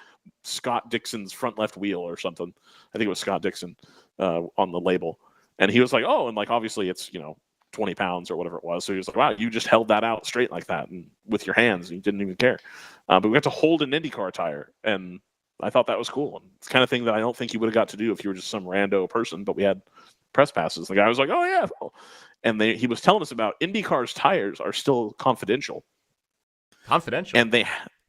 Scott Dixon's front left wheel or something. I think it was Scott Dixon on the label. And he was like, oh, and obviously it's 20 pounds or whatever it was. So he was like, wow, you just held that out straight like that and with your hands, and you didn't even care. But we got to hold an IndyCar tire, and I thought that was cool. And it's the kind of thing that I don't think you would have got to do if you were just some rando person, but we had press passes. The guy was like, oh yeah. And he was telling us about IndyCar's tires are still confidential. And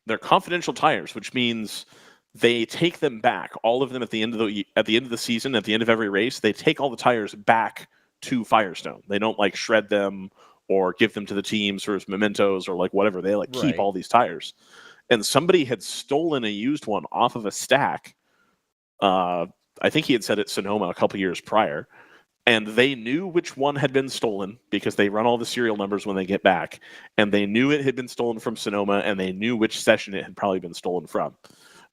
they're confidential tires, which means they take them back, all of them at the end of the season, at the end of every race, they take all the tires back to Firestone. They don't shred them or give them to the teams or as mementos or whatever. They keep all these tires. And somebody had stolen a used one off of a stack. I think he had said at Sonoma a couple years prior. And they knew which one had been stolen because they run all the serial numbers when they get back. And they knew it had been stolen from Sonoma, and they knew which session it had probably been stolen from.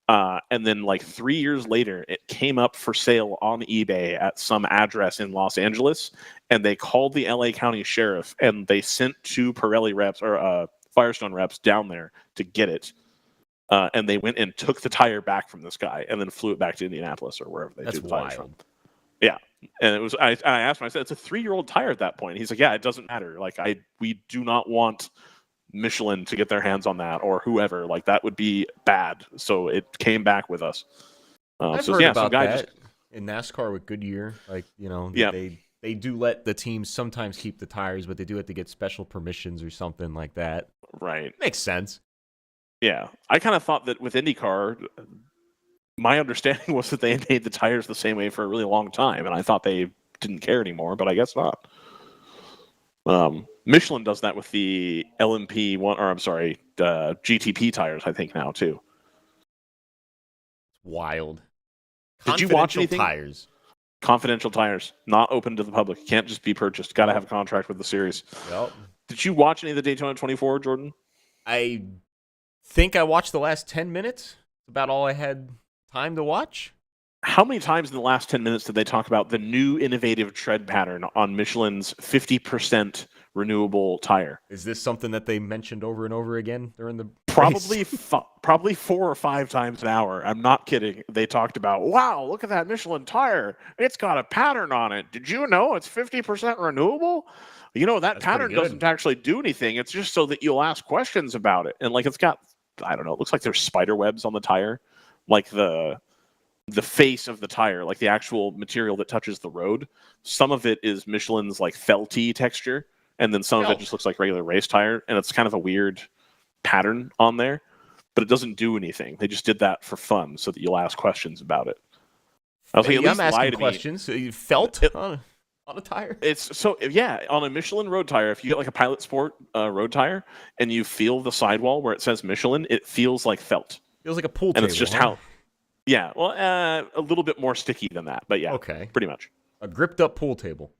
And then 3 years later, it came up for sale on eBay at some address in Los Angeles. And they called the LA County Sheriff, and they sent 2 Pirelli reps or Firestone reps down there to get it. And they went and took the tire back from this guy and then flew it back to Indianapolis or wherever they do the tires from. Yeah. And it was, I asked him, I said, it's a 3-year-old tire at that point. He's like, yeah, it doesn't matter. We do not want Michelin to get their hands on that or whoever. That would be bad. So it came back with us. I've heard about that in NASCAR with Goodyear. They do let the teams sometimes keep the tires, but they do have to get special permissions or something like that. Right. Makes sense. Yeah. I kind of thought that with IndyCar, my understanding was that they made the tires the same way for a really long time, and I thought they didn't care anymore, but I guess not. Michelin does that with the LMP GTP tires, I think now too. Wild. Did you watch anything? Tires. Confidential tires, not open to the public. Can't just be purchased. Got to have a contract with the series. Yep. Did you watch any of the Daytona 24, Jordan? I think I watched the last 10 minutes. About all I had time to watch. How many times in the last 10 minutes did they talk about the new innovative tread pattern on Michelin's 50% renewable tire? Is this something that they mentioned over and over again during the Probably 4 or 5 times an hour. I'm not kidding. They talked about, wow, look at that Michelin tire. It's got a pattern on it. Did you know it's 50% renewable? You know, that pattern doesn't actually do anything. It's just so that you'll ask questions about it. And like it's got, I don't know, it looks like there's spider webs on the tire. Like the face of the tire, like the actual material that touches the road. Some of it is Michelin's like felty texture, and then some of it just looks like regular race tire, and it's kind of a weird pattern on there, but it doesn't do anything. They just did that for fun so that you'll ask questions about it. I was like, at least I'm lie asking to questions. So you felt on a tire? It's so, yeah, on a Michelin road tire, if you get like a Pilot Sport road tire and you feel the sidewall where it says Michelin, it feels like felt. Feels like a pool and table. It's just how. Yeah, well, a little bit more sticky than that, but yeah, okay, pretty much. A gripped up pool table.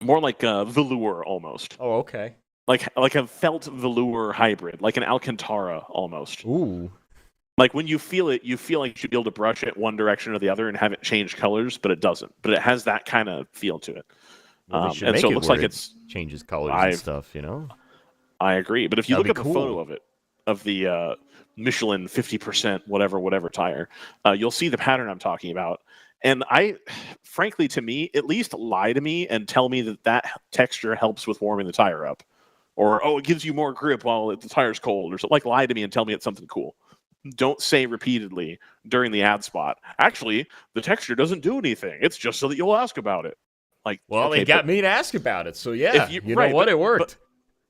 More like a velour almost. Oh, okay. Like a felt velour hybrid, like an Alcantara almost. Ooh. Like when you feel it, you feel like you should be able to brush it one direction or the other and have it change colors, but it doesn't. But it has that kind of feel to it. Well, and so it looks like it's changes colors and stuff, you know? I agree. But if you look at the cool. photo of it, of the Michelin 50% whatever tire, you'll see the pattern I'm talking about. And frankly, to me, at least lie to me and tell me that texture helps with warming the tire up. Or, it gives you more grip while the tire's cold. Or something. Like, lie to me and tell me it's something cool. Don't say repeatedly during the ad spot, actually, the texture doesn't do anything. It's just so that you'll ask about it. Like, well, they got me to ask about it. So, yeah, you know what? It worked.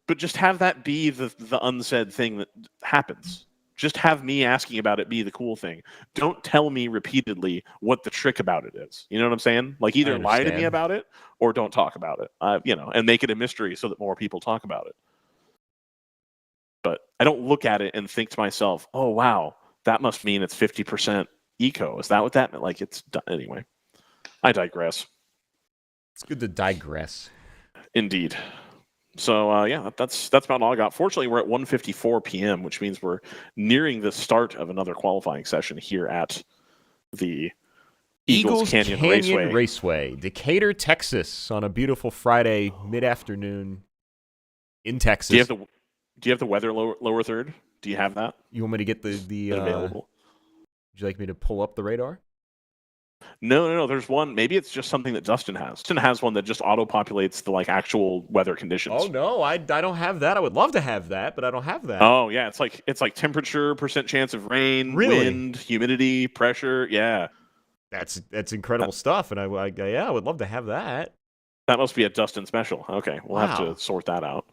But just have that be the unsaid thing that happens. Just have me asking about it be the cool thing. Don't tell me repeatedly what the trick about it is. You know what I'm saying? Like either lie to me about it or don't talk about it. And make it a mystery so that more people talk about it. But I don't look at it and think to myself, oh, wow, that must mean it's 50% eco. Is that what that meant? Like it's done. Anyway, I digress. It's good to digress. Indeed. So, that's about all I got. Fortunately, we're at 1:54 p.m., which means we're nearing the start of another qualifying session here at the Eagles Canyon Raceway, Decatur, Texas, on a beautiful Friday mid-afternoon in Texas. Do you have the weather lower third? Do you have that? You want me to get the available? Would you like me to pull up the radar? No. There's one. Maybe it's just something that Dustin has. Dustin has one that just auto-populates the actual weather conditions. Oh no, I don't have that. I would love to have that, but I don't have that. Oh yeah, it's like temperature, % chance of rain, wind, humidity, pressure. Yeah, that's incredible stuff, and I would love to have that. That must be a Dustin special. Okay, we'll have to sort that out.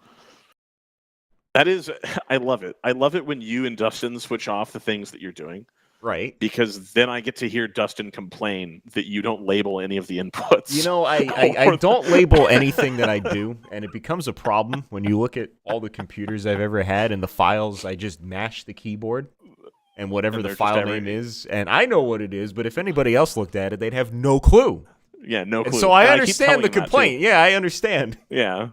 That is, I love it. I love it when you and Dustin switch off the things that you're doing. Right. Because then I get to hear Dustin complain that you don't label any of the inputs. You know, I don't label anything that I do, and it becomes a problem when you look at all the computers I've ever had and the files. I just mash the keyboard and whatever the file name is, and I know what it is, but if anybody else looked at it, they'd have no clue. Yeah, no clue. And so I understand the complaint. Yeah, I understand. Yeah.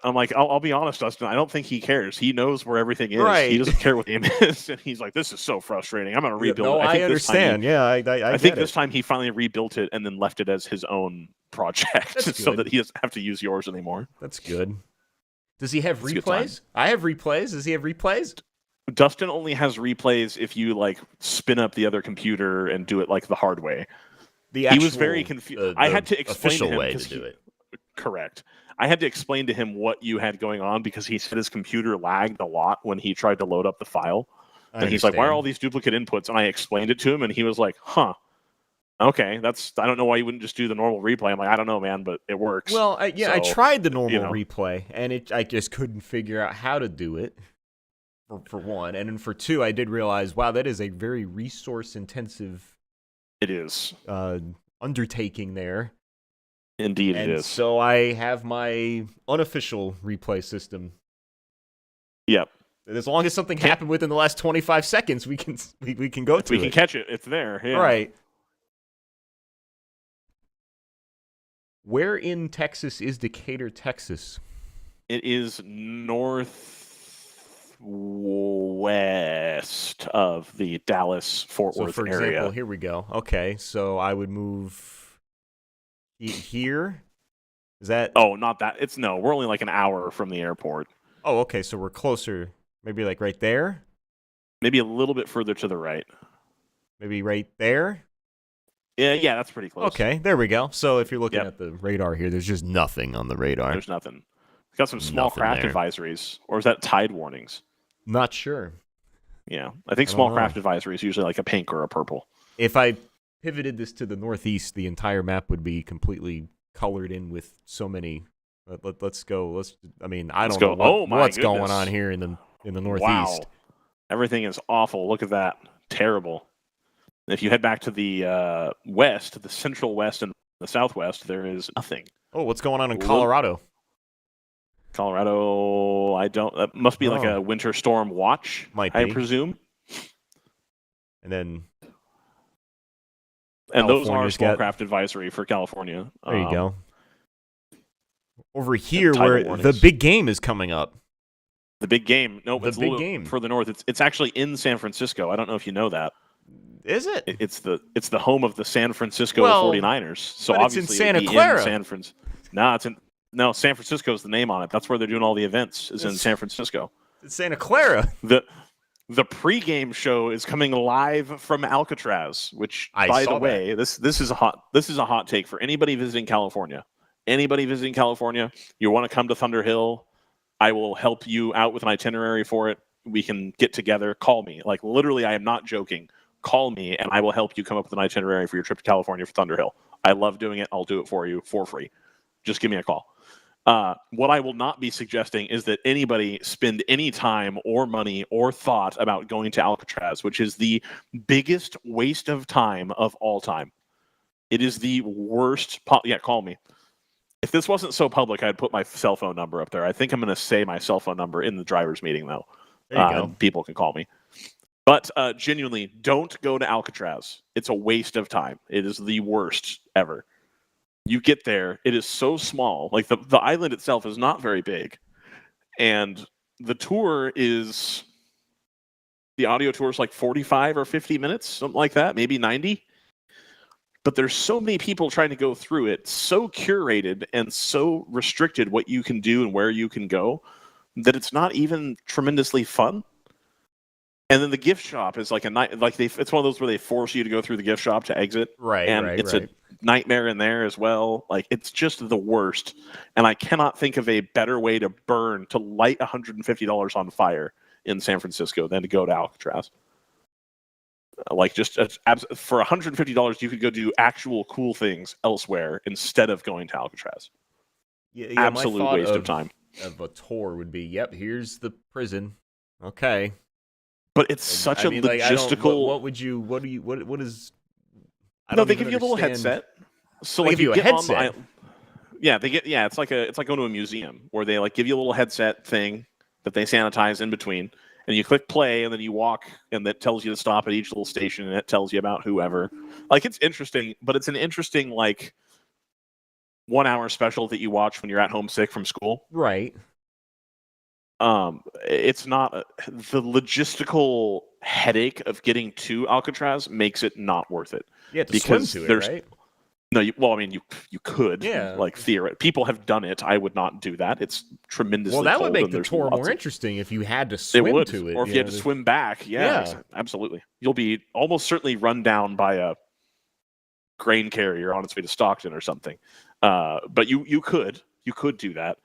I'm like, I'll be honest, Dustin. I don't think he cares. He knows where everything is. Right. He doesn't care what the name is, and he's like, "This is so frustrating. I'm going to rebuild it." I understand. I think this time he finally rebuilt it and then left it as his own project, so that he doesn't have to use yours anymore. That's good. Does he have replays? I have replays. Does he have replays? Dustin only has replays if you spin up the other computer and do it the hard way. He was very confused. I had to explain to him way to do it. Correct. I had to explain to him what you had going on because he said his computer lagged a lot when he tried to load up the file. And he's like, why are all these duplicate inputs? And I explained it to him, and he was like, huh. Okay, I don't know why you wouldn't just do the normal replay. I'm like, I don't know, man, but it works. Well, I tried the normal replay, and I just couldn't figure out how to do it, for one. And then for two, I did realize, wow, that is a very resource-intensive undertaking there. Indeed, it is. So I have my unofficial replay system. Yep. And as long as something happened within the last 25 seconds, we can go to it. We can catch it. It's there. Yeah. Right. Where in Texas is Decatur, Texas? It is northwest of the Dallas-Fort Worth for area. example, here we go. Okay, so I would move here. Is that? Oh, not that. We're only like an hour from the airport. Oh, okay, so we're closer. Maybe like right there? Maybe a little bit further to the right. Maybe right there? Yeah, that's pretty close. Okay, there we go. So if you're looking at the radar here, there's just nothing on the radar. There's nothing. It's got some small craft advisories, or is that tide warnings? Not sure. Yeah, I think small craft advisory is usually like a pink or a purple. If I pivoted this to the northeast, the entire map would be completely colored in with so many. Let's go. I don't know what's going on here in the northeast. Wow, everything is awful. Look at that, terrible. If you head back to the west, the central west and the southwest, there is nothing. Oh, what's going on in Colorado? Colorado, that must be like a winter storm watch, I presume. And then those are small craft advisory for California. There you go. Over here, where the big game is coming up. The big game. No, it's a little bit further north. It's actually in San Francisco. I don't know if you know that. Is it? It's the home of the San Francisco 49ers. So obviously it's in Santa Clara. San Francisco is the name on it. That's where they're doing all the events. Is in San Francisco. It's Santa Clara. The pregame show is coming live from Alcatraz. Which, by the way, this is a hot take for anybody visiting California. Anybody visiting California, you want to come to Thunder Hill, I will help you out with an itinerary for it. We can get together. Call me. Like, literally, I am not joking. Call me, and I will help you come up with an itinerary for your trip to California for Thunder Hill. I love doing it. I'll do it for you for free. Just give me a call. What I will not be suggesting is that anybody spend any time or money or thought about going to Alcatraz, which is the biggest waste of time of all time. It is the worst. Call me. If this wasn't so public, I'd put my cell phone number up there. I think I'm going to say my cell phone number in the driver's meeting, though. There you go. People can call me. But genuinely, don't go to Alcatraz. It's a waste of time. It is the worst ever. You get there, it is so small. Like, the island itself is not very big. And the audio tour is like 45 or 50 minutes, something like that, maybe 90. But there's so many people trying to go through it, so curated and so restricted what you can do and where you can go, that it's not even tremendously fun. And then the gift shop is like it's one of those where they force you to go through the gift shop to exit. Right. And it's a nightmare in there as well. Like, it's just the worst. And I cannot think of a better way to light $150 on fire in San Francisco than to go to Alcatraz. Like, just for $150, you could go do actual cool things elsewhere instead of going to Alcatraz. Yeah, absolute waste of time. Of a tour would be, here's the prison. Okay. But it's such a logistical. What is? They give you a little headset. So they give you a headset. It's like going to a museum where they give you a little headset thing that they sanitize in between. And you click play, and then you walk, and that tells you to stop at each little station, and it tells you about whoever. Like, it's interesting, but it's an interesting, 1 hour special that you watch when you're at home sick from school. Right. It's not the logistical headache of getting to Alcatraz makes it not worth it. Yeah, to swim to it, right? No, you could. Yeah. Theoretically, people have done it. I would not do that. It's tremendously cold. Well, that would make the tour more interesting if you had to swim to it. Or if you had to swim back. Yeah, absolutely. You'll be almost certainly run down by a grain carrier on its way to Stockton or something. But you could do that.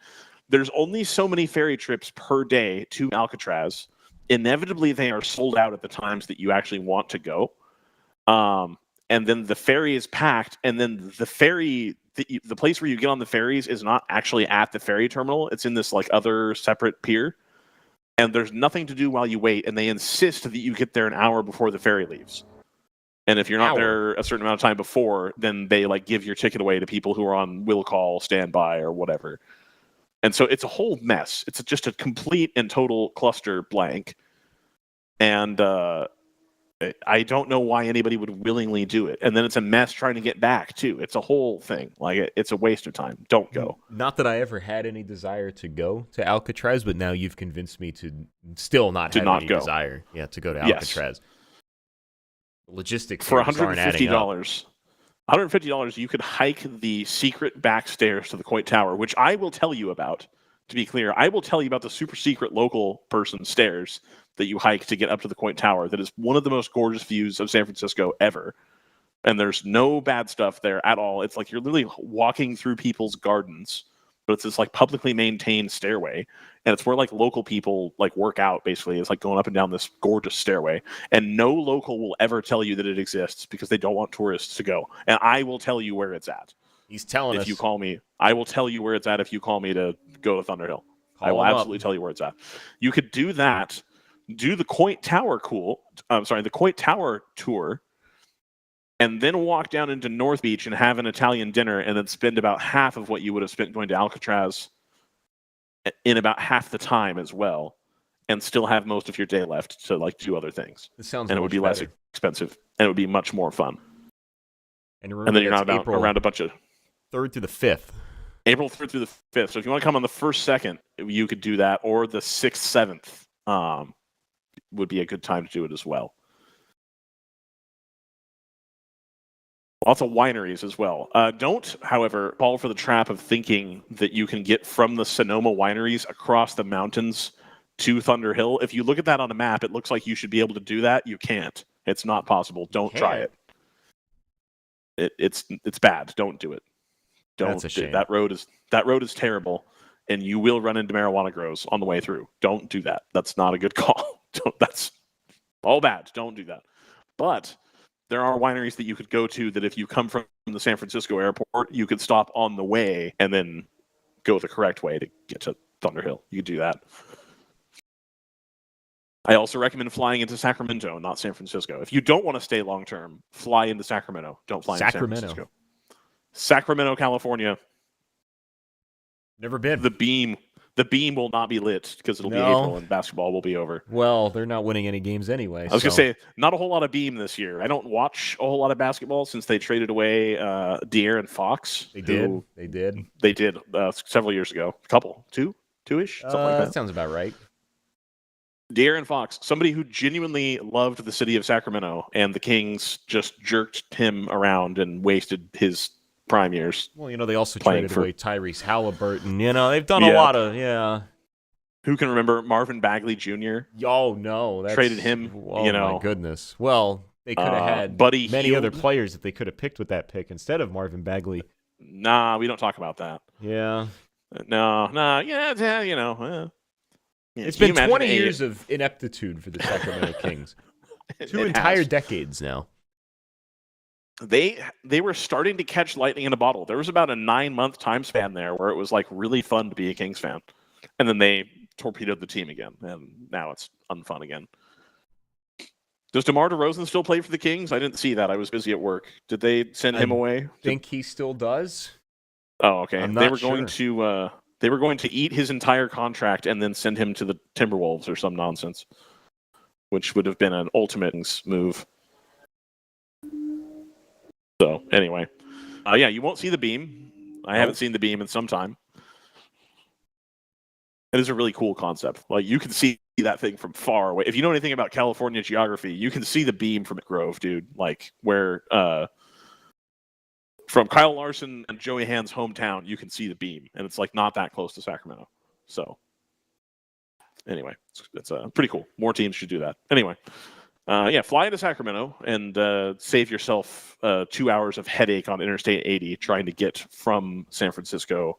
There's only so many ferry trips per day to Alcatraz. Inevitably, they are sold out at the times that you actually want to go. And then the ferry is packed, and then the ferry, the place where you get on the ferries is not actually at the ferry terminal. It's in this other separate pier, and there's nothing to do while you wait, and they insist that you get there an hour before the ferry leaves. And if you're not there a certain amount of time before, then they give your ticket away to people who are on will call, standby, or whatever. And so it's a whole mess. It's just a complete and total cluster blank. And I don't know why anybody would willingly do it. And then it's a mess trying to get back, too. It's a whole thing. Like, it's a waste of time. Don't go. Not that I ever had any desire to go to Alcatraz, but now you've convinced me to still not have any desire. Yeah, to go to Alcatraz. Yes. Logistics for aren't adding up. $150, you could hike the secret back stairs to the Coit Tower, which I will tell you about. To be clear, I will tell you about the super secret local person stairs that you hike to get up to the Coit Tower. That is one of the most gorgeous views of San Francisco ever. And there's no bad stuff there at all. It's like you're literally walking through people's gardens, but it's this like publicly maintained stairway. And it's where like local people like work out, basically. It's like going up and down this gorgeous stairway. And no local will ever tell you that it exists because they don't want tourists to go. And I will tell you where it's at. He's telling us. If you call me, I will tell you where it's at if you call me to go to Thunderhill. I will absolutely tell you where it's at. You could do that, do the Coit Tower the Coit Tower tour, and then walk down into North Beach and have an Italian dinner and then spend about half of what you would have spent going to Alcatraz in about half the time as well, and still have most of your day left to like do other things. This sounds and it would be less expensive and it would be much more fun. And then you're not around a bunch of 3rd through the 5th. April 3rd through the 5th. So if you want to come on the 1st, 2nd, you could do that, or the 6th, 7th would be a good time to do it as well. Lots of wineries as well. Don't, however, fall for the trap of thinking that you can get from the Sonoma wineries across the mountains to Thunderhill. If you look at that on a map, it looks like you should be able to do that. You can't. It's not possible. Don't try it. It's bad. Don't do it. That's a shame. That road is terrible, and you will run into marijuana grows on the way through. Don't do that. That's not a good call. That's all bad. Don't do that. But there are wineries that you could go to that if you come from the San Francisco airport, you could stop on the way and then go the correct way to get to Thunderhill. You could do that. I also recommend flying into Sacramento, not San Francisco. If you don't want to stay long term, fly into Sacramento. Don't fly into San Francisco. Sacramento, California. Never been. The beam will not be lit because it'll be April and basketball will be over. Well, they're not winning any games anyway. I was going to say, not a whole lot of beam this year. I don't watch a whole lot of basketball since they traded away De'Aaron Fox. They did several years ago. A couple. Two-ish? Something like that. That sounds about right. De'Aaron Fox, somebody who genuinely loved the city of Sacramento, and the Kings just jerked him around and wasted his prime years. Well, they also traded away Tyrese Halliburton. They've done a lot of, Who can remember Marvin Bagley Jr.? Oh, no. Traded him, Oh, my goodness. Well, they could have had many other players that they could have picked with that pick instead of Marvin Bagley. Nah, we don't talk about that. Yeah. It's been 20 years of ineptitude for the Sacramento Kings. 2 entire decades now. They were starting to catch lightning in a bottle. There was about a 9-month time span there where it was like really fun to be a Kings fan. And then they torpedoed the team again. And now it's unfun again. Does DeMar DeRozan still play for the Kings? I didn't see that. I was busy at work. Did they send him away? I think he still does. Oh, okay. They were going to eat his entire contract and then send him to the Timberwolves or some nonsense, which would have been an ultimate move. So anyway, you won't see the beam. I haven't seen the beam in some time. It is a really cool concept. Like, you can see that thing from far away. If you know anything about California geography, you can see the beam from Grove, dude. Like, where from Kyle Larson and Joey Hand's hometown, you can see the beam, and it's like not that close to Sacramento. So anyway, it's pretty cool. More teams should do that. Anyway, fly into Sacramento and save yourself 2 hours of headache on Interstate 80 trying to get from San Francisco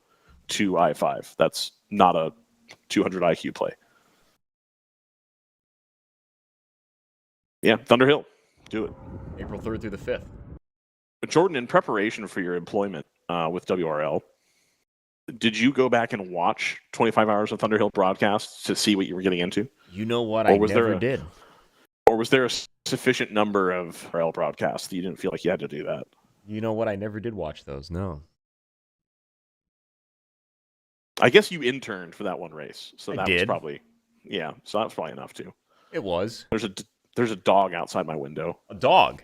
to I-5. That's not a 200 IQ play. Yeah, Thunderhill. Do it. April 3rd through the 5th. Jordan, in preparation for your employment with WRL, did you go back and watch 25 hours of Thunderhill broadcasts to see what you were getting into? You know what? I never did. Or was there a sufficient number of RL broadcasts that you didn't feel like you had to do that? You know what? I never did watch those, no. I guess you interned for that one race, so that was did. probably so that was probably enough too. It was. There's There's a dog outside my window. A dog.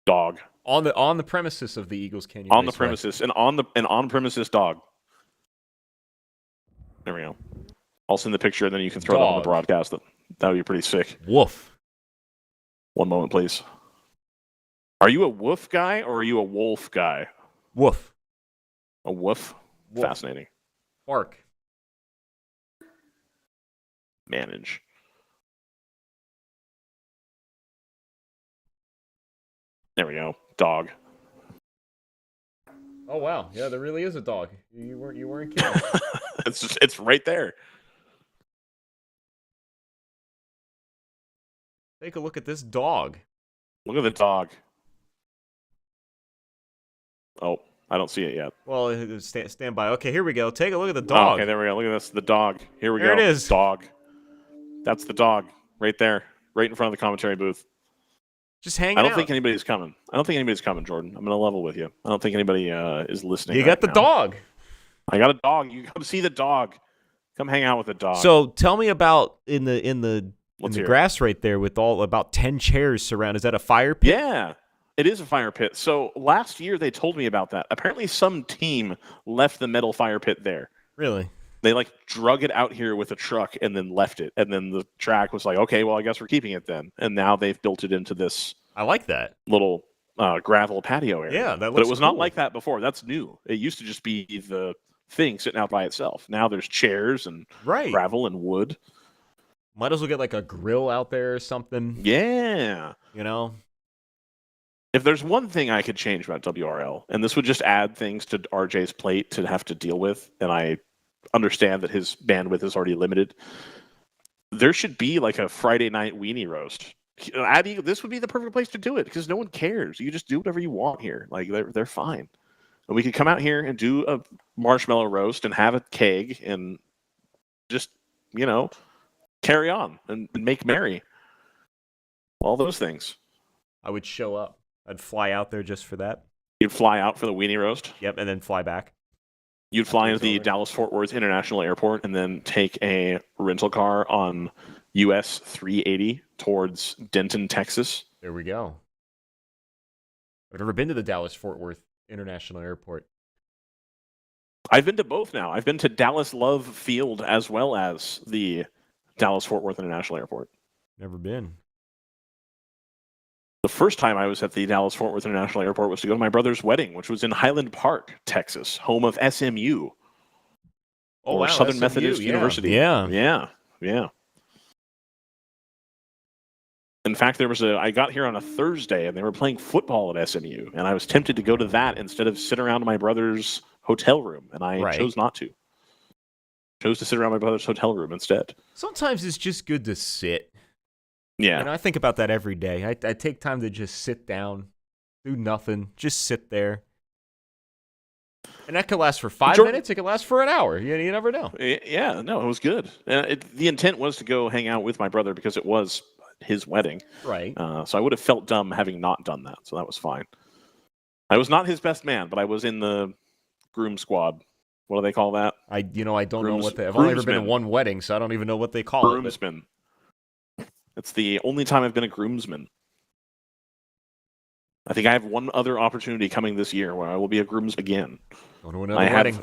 Dog. On the premises of the Eagles Canyon On Raceway. the premises. And on premises dog. There we go. I'll send the picture and then you can throw it on the broadcast. That would be pretty sick. Woof. One moment, please. Are you a woof guy or are you a wolf guy? Woof. A woof? Woof. Fascinating. Bark. Manage. There we go. Dog. Oh wow, yeah, there really is a dog. You weren't kidding. It's right there. Take a look at this dog. Look at the dog. Oh, I don't see it yet. Well, stand by. Okay, here we go. Take a look at the dog. Oh, okay, there we go. Look at this. The dog. Here we go. There it is. Dog. That's the dog. Right there. Right in front of the commentary booth. Just hanging I don't out. think anybody's coming. Jordan. I'm going to level with you. I don't think anybody is listening. You got the dog. I got a dog. You come see the dog. Come hang out with the dog. So tell me about in the Let's hear it. grass right there with about 10 chairs surrounded. Is that a fire pit? Yeah, it is a fire pit. So last year they told me about that. Apparently some team left the metal fire pit there. Really? They drug it out here with a truck and then left it. And then the track was like, okay, well, I guess we're keeping it then. And now they've built it into this I like that. little gravel patio area. Yeah, that looks But it was not cool. like that before. That's new. It used to just be the thing sitting out by itself. Now there's chairs and Right. gravel and wood. Might as well get like a grill out there or something. Yeah. You know? If there's one thing I could change about WRL, and this would just add things to RJ's plate to have to deal with, and I understand that his bandwidth is already limited, there should be like a Friday night weenie roast. This would be the perfect place to do it because no one cares. You just do whatever you want here. Like they're fine. And we could come out here and do a marshmallow roast and have a keg and just, carry on and make merry. All those things. I would show up. I'd fly out there just for that. You'd fly out for the weenie roast. Yep, and then fly back. You'd fly into the Dallas-Fort Worth International Airport and then take a rental car on US 380 towards Denton, Texas. There we go. I've never been to the Dallas-Fort Worth International Airport. I've been to both now. I've been to Dallas Love Field as well as the Dallas-Fort Worth International Airport. Never been. The first time I was at the Dallas-Fort Worth International Airport was to go to my brother's wedding, which was in Highland Park, Texas, home of SMU. Oh, or wow, Southern SMU, Methodist yeah. University. Yeah. Yeah. In fact, I got here on a Thursday, and they were playing football at SMU, and I was tempted to go to that instead of sit around in my brother's hotel room, and I chose not to. Chose to sit around my brother's hotel room instead. Sometimes it's just good to sit. Yeah. And I think about that every day. I take time to just sit down, do nothing, just sit there. And that could last for 5 minutes. It could last for an hour. You never know. Yeah, no, it was good. The intent was to go hang out with my brother because it was his wedding. Right. So I would have felt dumb having not done that. So that was fine. I was not his best man, but I was in the groom squad. What do they call that? I don't know what I've only ever been to one wedding, so I don't even know what they call it. Groomsman. It's the only time I've been a groomsman. I think I have one other opportunity coming this year where I will be a groomsman again. Go to another wedding.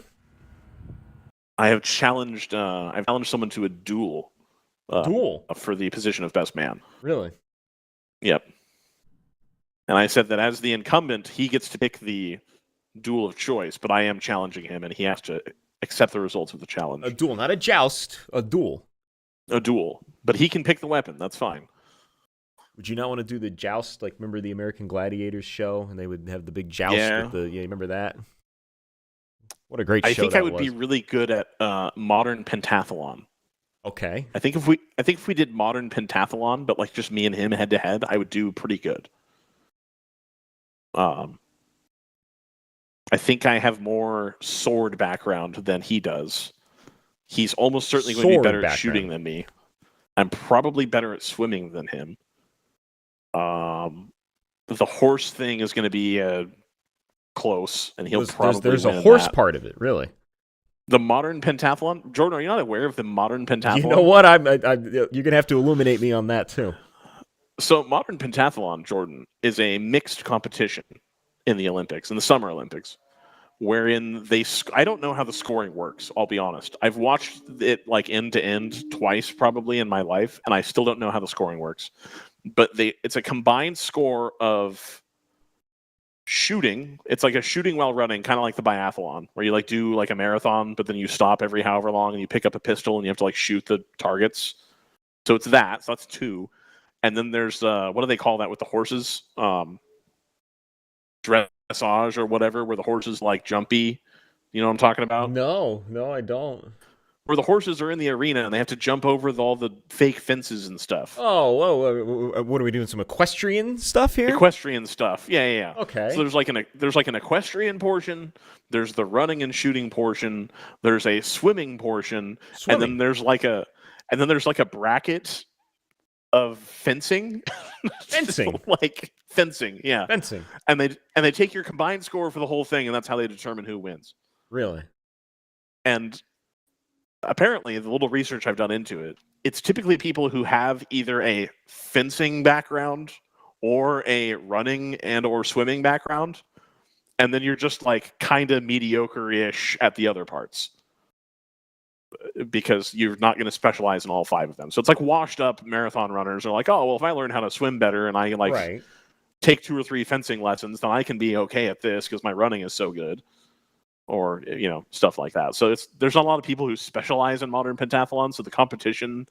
I have challenged. I've challenged someone to a duel. Duel for the position of best man. Really? Yep. And I said that as the incumbent, he gets to pick the duel of choice, but I am challenging him, and he has to accept the results of the challenge. A duel, not a joust. A duel. A duel, but he can pick the weapon. That's fine. Would you not want to do the joust? Like, remember the American Gladiators show, and they would have the big joust with the. Yeah, you remember that? What a great show! I think I would be really good at modern pentathlon. Okay. I think if we did modern pentathlon, but like just me and him head to head, I would do pretty good. I think I have more sword background than he does. He's almost certainly going to be better at shooting than me. I'm probably better at swimming than him. The horse thing is going to be close, and he'll probably there's win a horse that. part of it, really. The modern pentathlon, Jordan. Are you not aware of the modern pentathlon? You know what? You're gonna have to illuminate me on that too. So modern pentathlon, Jordan, is a mixed competition in the Olympics, in the Summer Olympics, wherein I don't know how the scoring works, I'll be honest. I've watched it like end to end twice probably in my life, and I still don't know how the scoring works. But it's a combined score of shooting. It's like a shooting while running, kind of like the biathlon, where you like do like a marathon, but then you stop every however long and you pick up a pistol and you have to like shoot the targets. So it's that. So that's 2. And then there's what do they call that with the horses? Dressage or whatever, where the horses like jumpy. You know what I'm talking about? No, I don't. Where the horses are in the arena and they have to jump over all the fake fences and stuff. Oh, whoa, what are we doing? Some equestrian stuff here? Equestrian stuff. Yeah. Okay. So there's like an equestrian portion. There's the running and shooting portion. There's a swimming portion, and then there's like a bracket of fencing. Fencing. Like fencing, yeah. Fencing. And they take your combined score for the whole thing, and that's how they determine who wins. Really? And apparently, the little research I've done into it, it's typically people who have either a fencing background or a running and or swimming background, and then you're just like kind of mediocre-ish at the other parts because you're not going to specialize in all 5 of them. So it's like washed up marathon runners are like, oh, well, if I learn how to swim better and I like take 2 or 3 fencing lessons, then I can be okay at this because my running is so good. Or, stuff like that. So there's not a lot of people who specialize in modern pentathlon, so the competition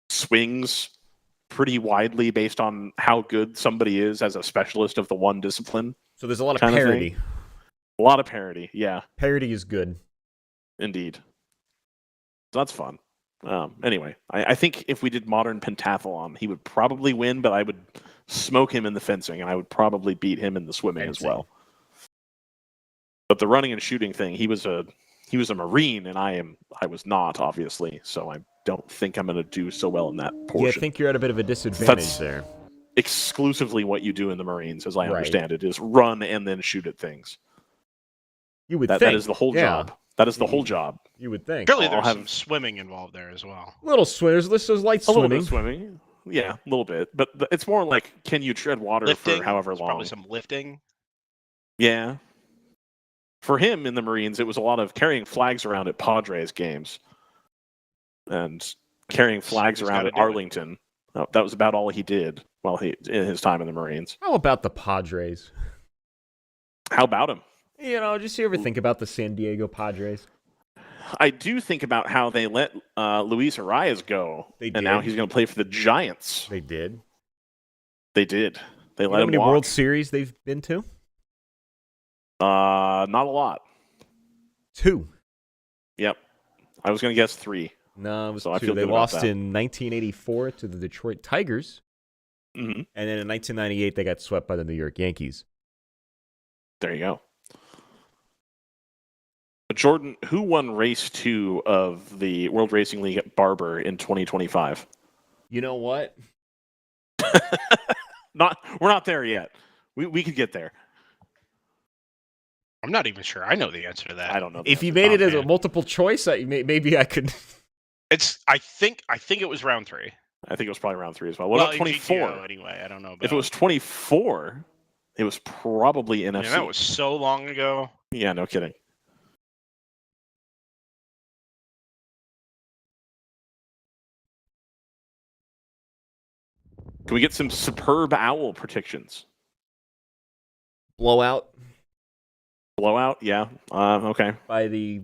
swings pretty widely based on how good somebody is as a specialist of the one discipline. So there's a lot of parity. A lot of parity, yeah. Parity is good. Indeed. So that's fun. Anyway, I think if we did modern pentathlon, he would probably win, but I would smoke him in the fencing, and I would probably beat him in the swimming as well. But the running and shooting thing, he was a Marine, and I was not, obviously. So I don't think I'm going to do so well in that portion. Yeah, I think you're at a bit of a disadvantage there. Exclusively what you do in the Marines, as I understand it, is run and then shoot at things. You would think. That is the whole job. That is the whole job. You would think. Surely there's some swimming involved there as well. Little swimmers, there's light swimming. A little bit of swimming. Yeah, a little bit. But it's more like, can you tread water for however long? Probably some lifting. Yeah. For him in the Marines, it was a lot of carrying flags around at Padres games and carrying flags around at Arlington. That was about all he did in his time in the Marines. How about the Padres? How about him? Just you ever think about the San Diego Padres? I do think about how they let Luis Arias go, and now he's going to play for the Giants. They did. They let him walk. How many World Series they've been to? Not a lot. 2. Yep. I was going to guess 3. No, it was 2. I feel they good lost about that. in 1984 to the Detroit Tigers. Mm-hmm. And then in 1998, they got swept by the New York Yankees. There you go. But Jordan, who won race 2 of the World Racing League at Barber in 2025? You know what? We're not there yet. We could get there. I'm not even sure I know the answer to that. I don't know. If you made it as a multiple choice, maybe I could. I think it was round 3. I think it was probably round 3 as well. What about 24? GTO, anyway, I don't know. If it was 24, it was probably NFC. Yeah, that was so long ago. Yeah, no kidding. Can we get some superb owl predictions? Blowout? Yeah. Okay. By the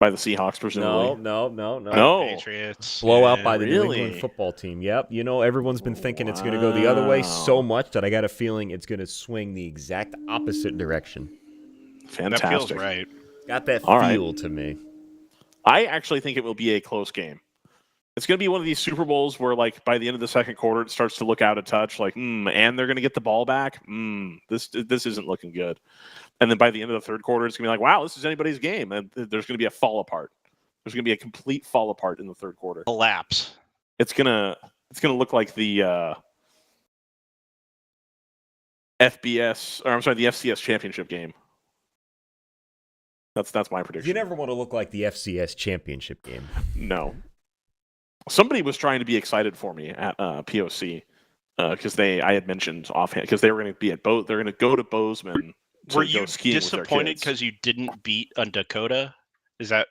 Seahawks, presumably. No. Patriots. Blowout by the really? New England football team. Yep. Everyone's been thinking it's going to go the other way so much that I got a feeling it's going to swing the exact opposite direction. Fantastic. That feels right. Got that All feel right. to me. I actually think it will be a close game. It's going to be one of these Super Bowls where, like, by the end of the second quarter, it starts to look out of touch. Like, and they're going to get the ball back. This isn't looking good. And then by the end of the third quarter, it's going to be like, wow, this is anybody's game. And there's going to be a fall apart. There's going to be a complete fall apart in the third quarter. Collapse. It's gonna look like the FCS championship game. That's my prediction. You never want to look like the FCS championship game. No. Somebody was trying to be excited for me at POC. because I had mentioned offhand because they were going to be at They're going to go to Bozeman to Were go you skiing with their disappointed kids. because you didn't beat a Dakota? Is that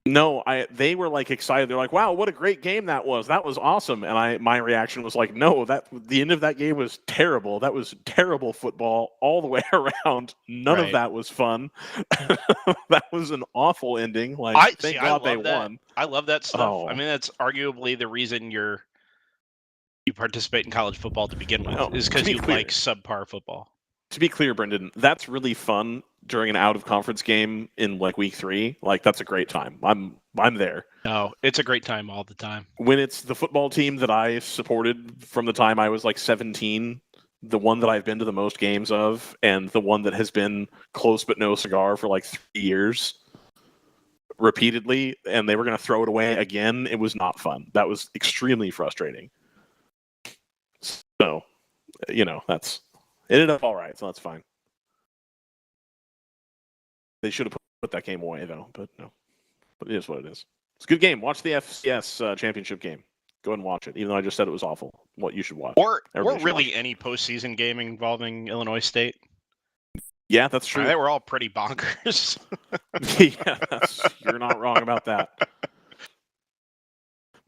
No, they were like excited. They're like, "Wow, what a great game that was! That was awesome!" And my reaction was like, "No, the end of that game was terrible. That was terrible football all the way around. None of Right. that was fun. That was an awful ending. Like, thank God they won. I love that stuff. Oh. I mean, that's arguably the reason you participate in college football to begin with, Oh, is to because be you clear. like subpar football. To be clear, Brendan, that's really fun during an out-of-conference game in like week 3. Like, that's a great time. I'm there. No, it's a great time all the time. When it's the football team that I supported from the time I was like 17, the one that I've been to the most games of, and the one that has been close but no cigar for like 3 years repeatedly, and they were going to throw it away again, it was not fun. That was extremely frustrating. So, that's... It ended up all right, so that's fine. They should have put that game away, though, but no. But it is what it is. It's a good game. Watch the FCS championship game. Go ahead and watch it, even though I just said it was awful. What you should watch. Or Everybody should really watch. any postseason game involving Illinois State. Yeah, that's true. They were all pretty bonkers. Yeah, you're not wrong about that.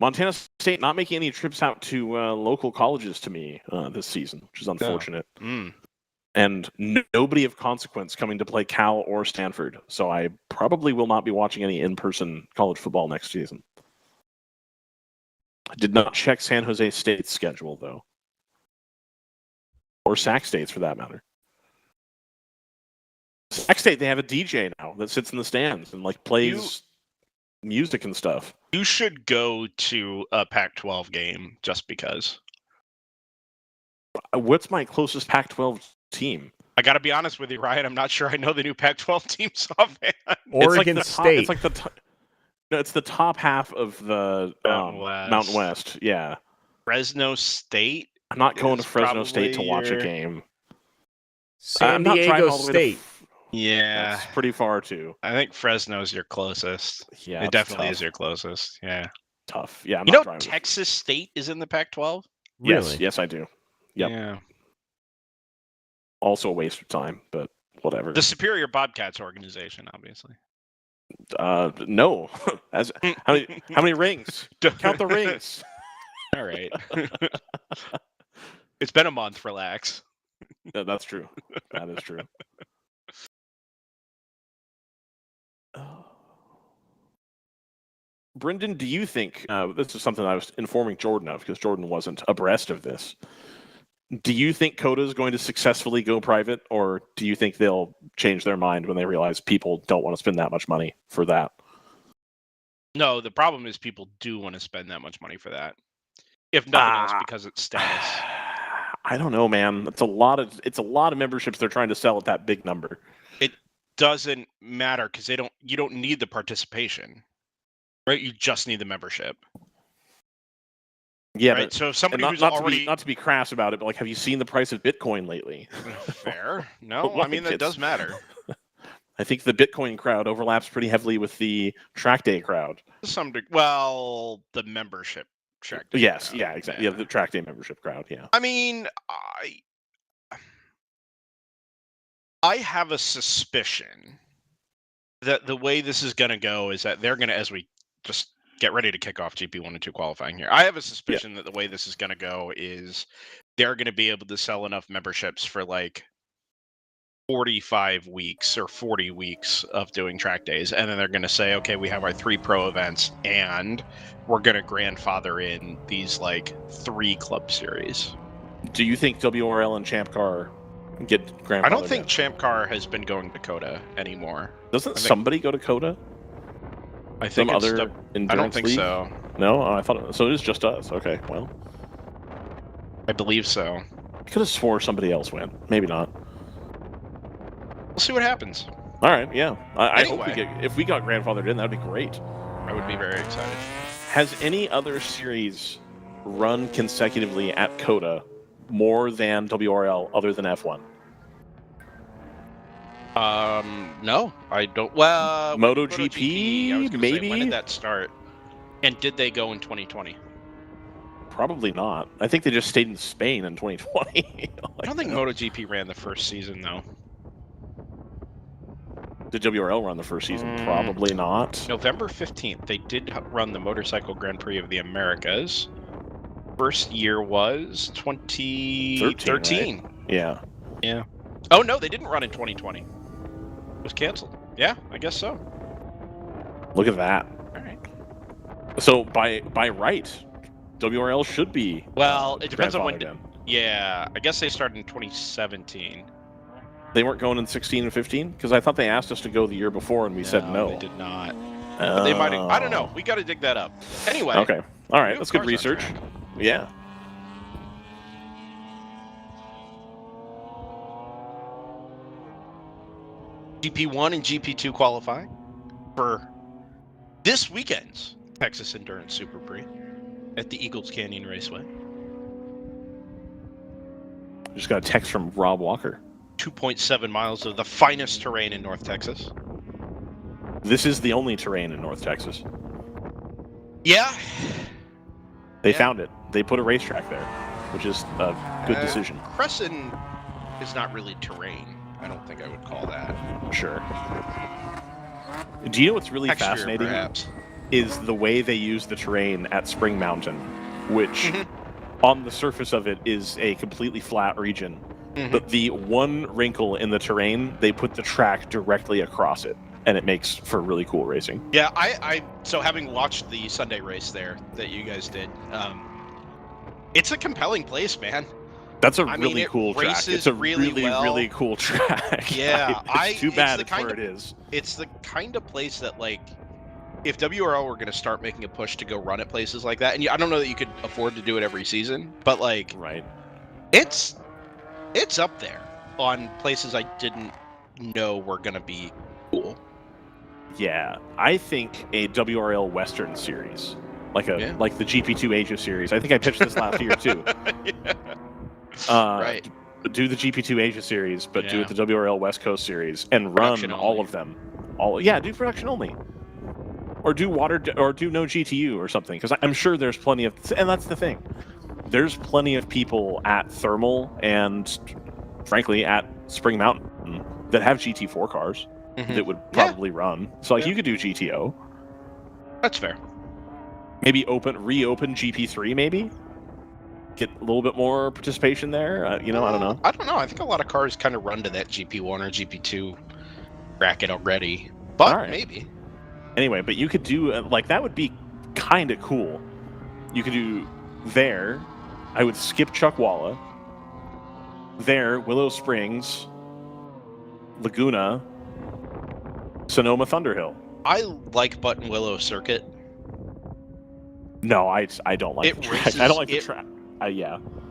Montana State not making any trips out to local colleges to me this season, which is unfortunate. Mm. And nobody of consequence coming to play Cal or Stanford. So I probably will not be watching any in-person college football next season. I did not check San Jose State's schedule, though. Or Sac State's, for that matter. Sac State, they have a DJ now that sits in the stands and like plays music and stuff. You should go to a Pac-12 game just because. What's my closest Pac-12 team? I got to be honest with you, Ryan. I'm not sure I know the new Pac-12 teams offhand. Oregon State. It's like the top. No, it's the top half of the Mountain West. Yeah. Fresno State. I'm not going to Fresno State to watch a game. San Diego State. Yeah, that's pretty far too. I think Fresno's your closest. Yeah, it definitely tough. Is your closest. Yeah, tough. Yeah, Texas State is in the Pac-12. Really? Yes, I do. Yep. Yeah. Also a waste of time, but whatever. The Superior Bobcats organization, obviously. No. How many rings? Count the rings. All right. It's been a month. Relax. Yeah, that's true. That is true. Brendan, do you think this is something I was informing Jordan of because Jordan wasn't abreast of this? Do you think COTA is going to successfully go private, or do you think they'll change their mind when they realize people don't want to spend that much money for that? No, the problem is people do want to spend that much money for that. If nothing else, because it's status. I don't know, man. It's a lot of memberships they're trying to sell at that big number. It doesn't matter because you don't need the participation, right? You just need the membership. Yeah, right? But so if somebody who's not already not to be crass about it, but like, have you seen the price of Bitcoin lately? Fair. No, I mean that does matter. I think the Bitcoin crowd overlaps pretty heavily with the track day crowd. Well, the membership track day Yes, crowd. Yeah, exactly. Yeah, the track day membership crowd, yeah. I mean, I have a suspicion that the way this is going to go is that they're going to, as we just get ready to kick off GP1 and 2 qualifying here, I have a suspicion that the way this is going to go is they're going to be able to sell enough memberships for like 45 weeks or 40 weeks of doing track days. And then they're going to say, okay, we have our 3 pro events and we're going to grandfather in these like 3 club series. Do you think WRL and Champ Car get grandfathered? I don't think Champ Car has been going to COTA anymore. Doesn't somebody go to COTA? I think some other endurance I don't think league? so. No? Oh, I thought so. It is just us. Okay, well. I believe so. I could have swore somebody else went. Maybe not. We'll see what happens. All right, yeah. I Anyway. hope if we got grandfathered in, that'd be great. I would be very excited. Has any other series run consecutively at COTA more than WRL other than F1? No, I don't. Well, MotoGP, I was gonna maybe? say, when did that start? And did they go in 2020? Probably not. I think they just stayed in Spain in 2020. I don't think MotoGP ran the first season though. Did WRL run the first season? Probably not. November 15th, they did run the Motorcycle Grand Prix of the Americas. First year was 2013. Right? Yeah. Yeah. Oh no, they didn't run in 2020. It was canceled. Yeah, I guess so. Look at that. All right. So by right, WRL should be. Well, it depends on when. again. Yeah, I guess they started in 2017. They weren't going in 16 and 15 because I thought they asked us to go the year before and we said no. They did not. But they might. I don't know. We got to dig that up. Anyway. Okay. All right. That's good research. Yeah. GP1 and GP2 qualifying for this weekend's Texas Endurance Super Prix at the Eagles Canyon Raceway. Just got a text from Rob Walker. 2.7 miles of the finest terrain in North Texas. This is the only terrain in North Texas. Yeah. They found it. They put a racetrack there, which is a good decision. Crescent is not really terrain. I don't think I would call that. Sure. Do you know what's really Texture, fascinating? perhaps. Is the way they use the terrain at Spring Mountain, which on the surface of it is a completely flat region. But the one wrinkle in the terrain, they put the track directly across it, and it makes for really cool racing. Yeah, so having watched the Sunday race there that you guys did, it's a compelling place, man. That's a really cool track. It's a really cool track. Yeah, it's too bad it's where it is. It's the kind of place that, like, if WRL were going to start making a push to go run at places like that, and I don't know that you could afford to do it every season, but like, right, it's up there on places I didn't know were going to be cool. Yeah, I think a WRL Western series, like the GP2 Asia series. I think I pitched this last year too. Right. Do the GP2 Asia series, but do it the WRL West Coast series and run all of them. Do production only, or do do no GTU or something. Because I'm sure there's plenty of, and that's the thing. There's plenty of people at Thermal and, frankly, at Spring Mountain that have GT4 cars that would probably run. So you could do GTO. That's fair. Maybe reopen GP3. Maybe get a little bit more participation there. I don't know. I don't know. I think a lot of cars kind of run to that GP1 or GP2 bracket already, but maybe. Anyway, but you could do that would be kind of cool. You could do there. I would skip Chuckwalla. There, Willow Springs, Laguna, Sonoma, Thunderhill. I like Button Willow Circuit. No, I don't like the track. I don't like the track.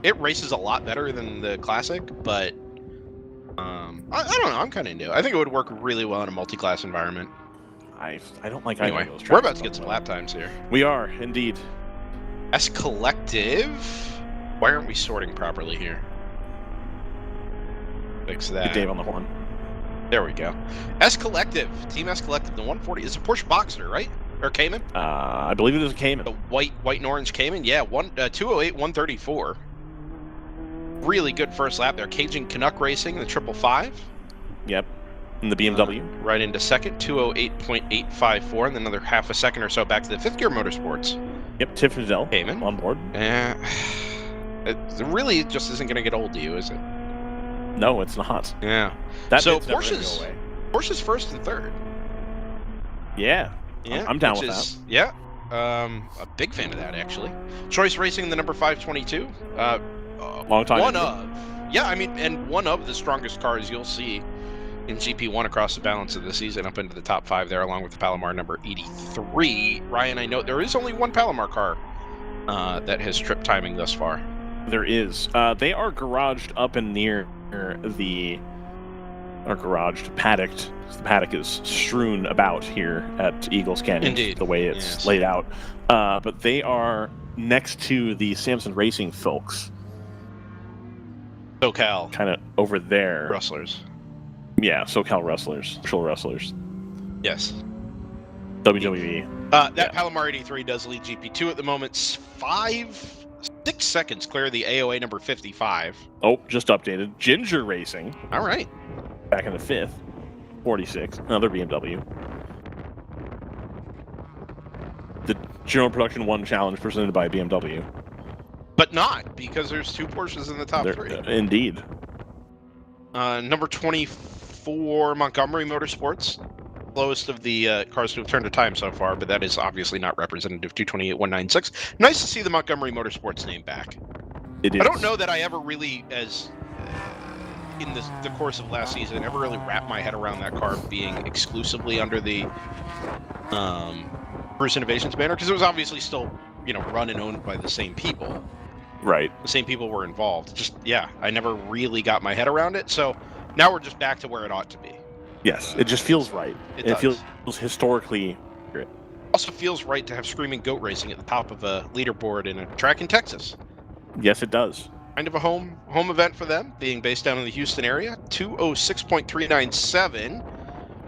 It races a lot better than the Classic, but I don't know. I'm kind of new. I think it would work really well in a multi-class environment. I don't like anyway, either of those tracks. We're about to get some lap times here. We are, indeed. S Collective. Why aren't we sorting properly here? Fix that. Get Dave on the horn. There we go. S Collective. Team S Collective. The 140 is a Porsche Boxster, right? Or Cayman? I believe it is a Cayman. The white and orange Cayman. Yeah, 208, 134. Really good first lap there. Cajun Canuck Racing, the 555. Yep. And the BMW. Right into second, 208.854, and then another half a second or so back to the fifth gear Motorsports. Yep, Tiff Nadell Cayman on board. It really just isn't going to get old to you, is it? No, it's not. Yeah. So Porsche's first and third. Yeah. I'm down with that. Yeah. A big fan of that, actually. Choice Racing, the number 522. Long time. One of the strongest cars you'll see in GP1 across the balance of the season, up into the top 5 there, along with the Palomar number 83. Ryan, I know there is only one Palomar car that has trip timing thus far. There is. They are garaged up and near paddocked. The paddock is strewn about here at Eagles Canyon. Indeed. The way it's laid out. But they are next to the Samson Racing folks. SoCal. Kind of over there. Rustlers. Yeah, SoCal Rustlers. Actual Rustlers. Yes. WWE. Palomar 83 does lead GP2 at the moment. 5 6 seconds clear the AOA number 55. Oh, just updated. Ginger Racing, All right. back in the 5th. 46. Another BMW. The General Production 1 Challenge presented by BMW. But not, because there's 2 Porsches in the top 3. Indeed. Number 24, Montgomery Motorsports. Lowest of the cars to have turned a time so far, but that is obviously not representative. 228,196. Nice to see the Montgomery Motorsports name back. It is. I don't know that I ever really, in the course of last season, ever really wrapped my head around that car being exclusively under the Bruce Innovations banner, because it was obviously still, run and owned by the same people. Right. The same people were involved. Just, I never really got my head around it, so now we're just back to where it ought to be. Yes, it just feels right. It feels historically accurate. Also feels right to have Screaming Goat Racing at the top of a leaderboard in a track in Texas. Yes, it does. Kind of a home event for them, being based down in the Houston area. 2:06.397.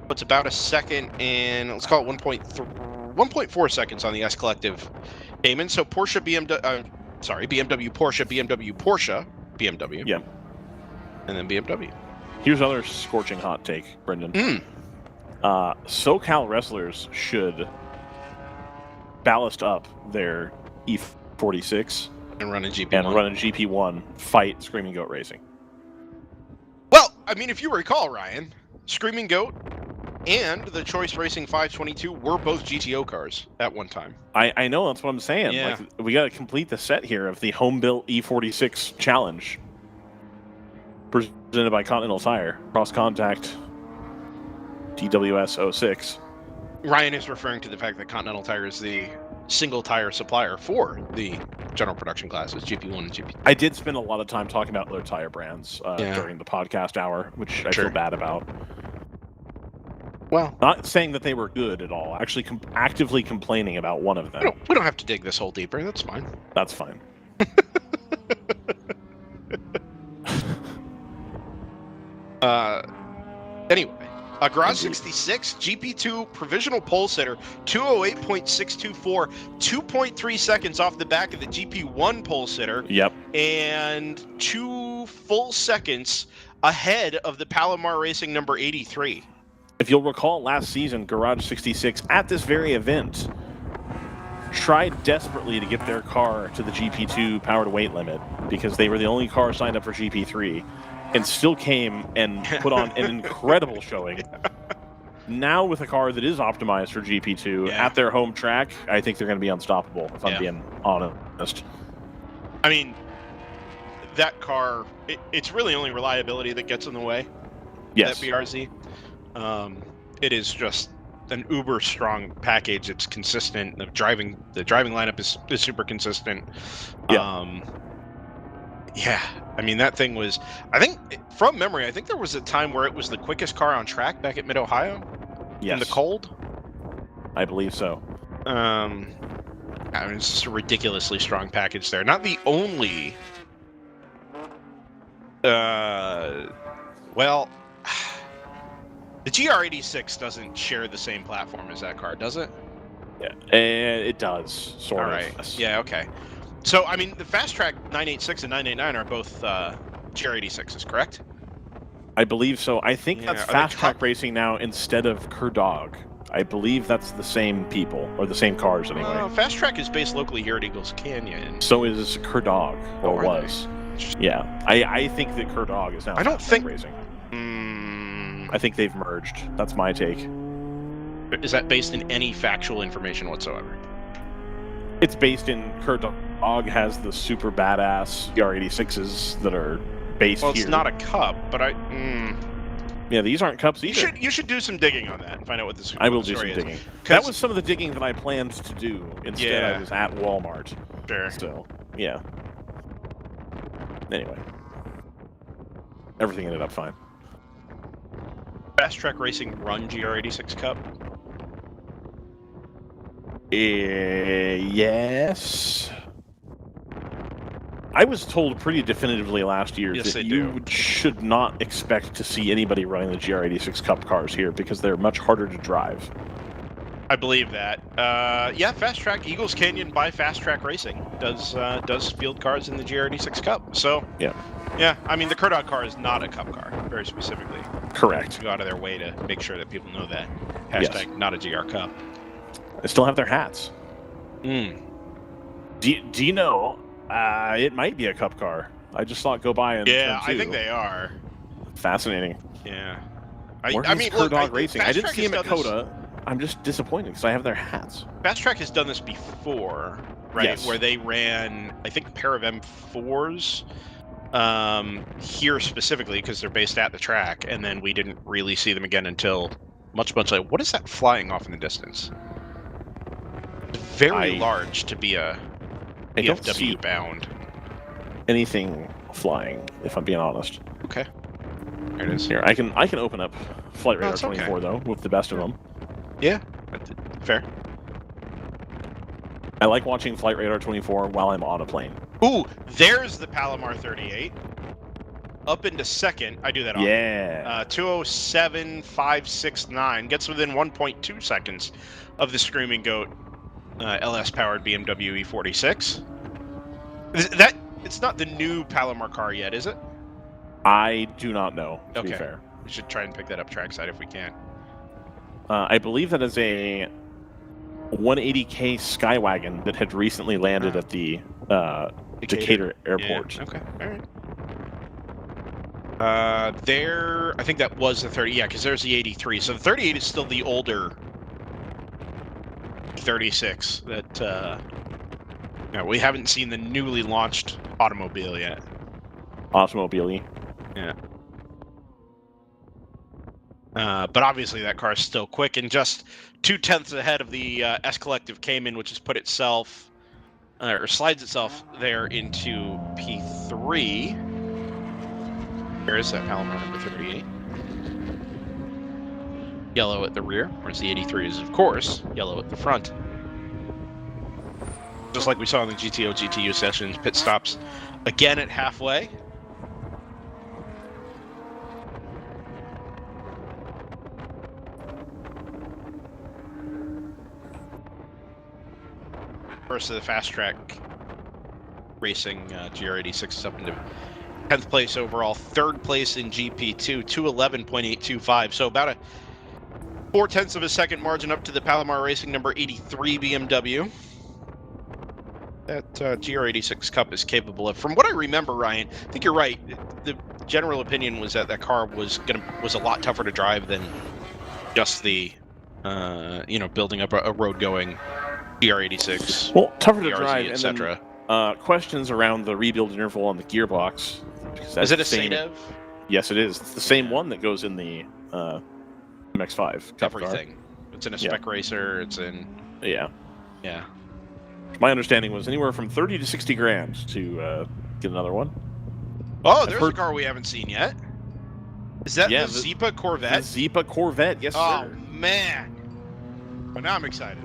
Puts about a second and let's call it 1.4 seconds on the S Collective Cayman. So BMW, Porsche, BMW. Yeah. And then BMW. Here's another scorching hot take, Brendan. SoCal wrestlers should ballast up their E46 and run in GP1. And run in GP1, fight Screaming Goat Racing. Well, I mean, if you recall, Ryan, Screaming Goat and the Choice Racing 522 were both GTO cars at one time. I know, that's what I'm saying. Yeah. Like, we got to complete the set here of the home-built E46 challenge. Presented by Continental Tire. Cross Contact DWS 06. Ryan is referring to the fact that Continental Tire is the single tire supplier for the general production classes, GP1 and GP2. I did spend a lot of time talking about other tire brands during the podcast hour, which I feel bad about. Well, not saying that they were good at all. Actually, actively complaining about one of them. We don't have to dig this hole deeper. That's fine. That's fine. Anyway, a Garage 66 GP2 provisional pole sitter, 208.624, 2.3 seconds off the back of the GP1 pole sitter. Yep. And 2 full seconds ahead of the Palomar Racing number 83. If you'll recall, last season, Garage 66 at this very event tried desperately to get their car to the GP2 power to weight limit because they were the only car signed up for GP3. And still came and put on an incredible showing. Now with a car that is optimized for GP2 at their home track, I think they're going to be unstoppable, if I'm being honest. I mean, that car, it's really only reliability that gets in the way. Yes. That BRZ. It is just an uber strong package. It's consistent. The driving lineup is super consistent. Yeah. Yeah, I mean, that thing was, I think, from memory, I think there was a time where it was the quickest car on track back at Mid-Ohio. Yes. In the cold. I believe so. I mean, it's just a ridiculously strong package there. Not the only... well, the GR86 doesn't share the same platform as that car, does it? Yeah, and it does, sort of. All right. Yeah, okay. So, I mean, the Fast Track 986 and 989 are both GR86s, correct? I believe so. I think that's Fast Track Racing now instead of Kerdog. I believe that's the same people, or the same cars anyway. Fast Track is based locally here at Eagles Canyon. So is Kerdog, or was. Yeah, I think that Kerdog is now Fast Track Racing. I think they've merged. That's my take. Is that based in any factual information whatsoever? It's based in Kerdog has the super badass GR86s that are based here. Well, it's not a cup, but yeah, these aren't cups either. You should do some digging on that and find out what this. I will do some digging. That was some of the digging that I planned to do. Instead, I was at Walmart. Sure. So, yeah. Anyway, everything ended up fine. Fast Track Racing run GR86 Cup. Yes. I was told pretty definitively last year that you should not expect to see anybody running the GR86 Cup cars here because they're much harder to drive. I believe that. Yeah, Fast Track Eagles Canyon by Fast Track Racing does field cars in the GR86 Cup. So yeah. I mean, the Kurdog car is not a Cup car, very specifically. Correct. Go out of their way to make sure that people know that. Yes. Not a GR Cup. They still have their hats. Mm. Do you know? It might be a Cup car. I just saw it go by in turn 2. I think they are. Fascinating. Yeah. I mean, Kurdog Racing. I didn't see him at COTA. I'm just disappointed because I have their hats. Fast Track has done this before, right? Yes. Where they ran, I think, a pair of M4s here specifically because they're based at the track, and then we didn't really see them again until much later. What is that flying off in the distance? It's very large to be a BFW bound. Anything flying, if I'm being honest. Okay. There it is. Here, I can open up Flight Radar 24 okay. though, with the best of them. Yeah, fair. I like watching Flight Radar 24 while I'm on a plane. Ooh, there's the Palomar 38. Up into second. I do that often. Yeah. 207.569. Gets within 1.2 seconds of the Screaming Goat LS-powered BMW E46. It's not the new Palomar car yet, is it? I do not know, to be fair. We should try and pick that up trackside if we can. I believe that is a 180K Skywagon that had recently landed at the Decatur Airport. Yeah. Okay, all right. I think that was the 30. Yeah, because there's the 83. So the 38 is still the older 36 that we haven't seen the newly launched automobile yet. Automobile. Yeah. But obviously that car is still quick and just 0.2 ahead of the S Collective Cayman, which has put itself or slides itself there into P3. Where is that Palomar number 38? Yellow at the rear, whereas the 83 is, of course, yellow at the front. Just like we saw in the GTO GTU sessions, pit stops again at halfway. First of the Fast Track Racing GR86 is up into 10th place overall, 3rd place in GP2, 211.825. So about a 0.4 of a second margin up to the Palomar Racing number 83 BMW. That GR86 Cup is capable of. From what I remember, Ryan, I think you're right. The general opinion was that that car was a lot tougher to drive than just the building up a road going GR86. Well, tougher to BRZ, drive, etc. Questions around the rebuild interval on the gearbox. Is it a SADEV? Yes, it is. It's the same one that goes in the MX-5. Everything. It's in a spec racer. It's in. Yeah. Yeah. My understanding was anywhere from 30 to 60 grand to get another one. Oh, there's a car we haven't seen yet. Is that the Zipa Corvette? The Zipa Corvette, yes, sir. Oh, man. But now I'm excited.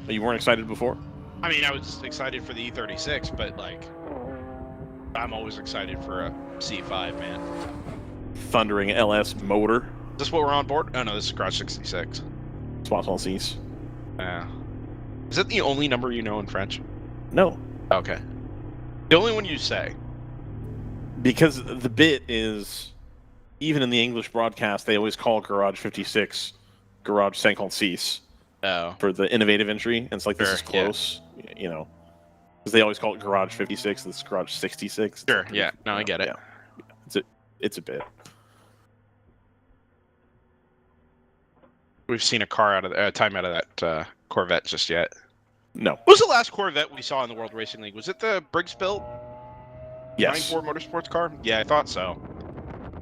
You weren't excited before? I mean, I was excited for the E36, but, I'm always excited for a C5, man. Thundering LS motor. Is this what we're on board? Oh, no, this is Garage 66. Soissons Six. Yeah. Is that the only number you know in French? No. Okay. The only one you say. Because the bit is, even in the English broadcast, they always call Garage 56 Garage 56 for the innovative entry. And it's like, this is close, because they always call it Garage 56, this is Garage 66. Sure, yeah. No, I get it. Yeah. It's a bit. We've seen a car out of that Corvette just yet. No. What was the last Corvette we saw in the World Racing League? Was it the Briggs built? Yes. 94 Motorsports car? Yeah, I thought so.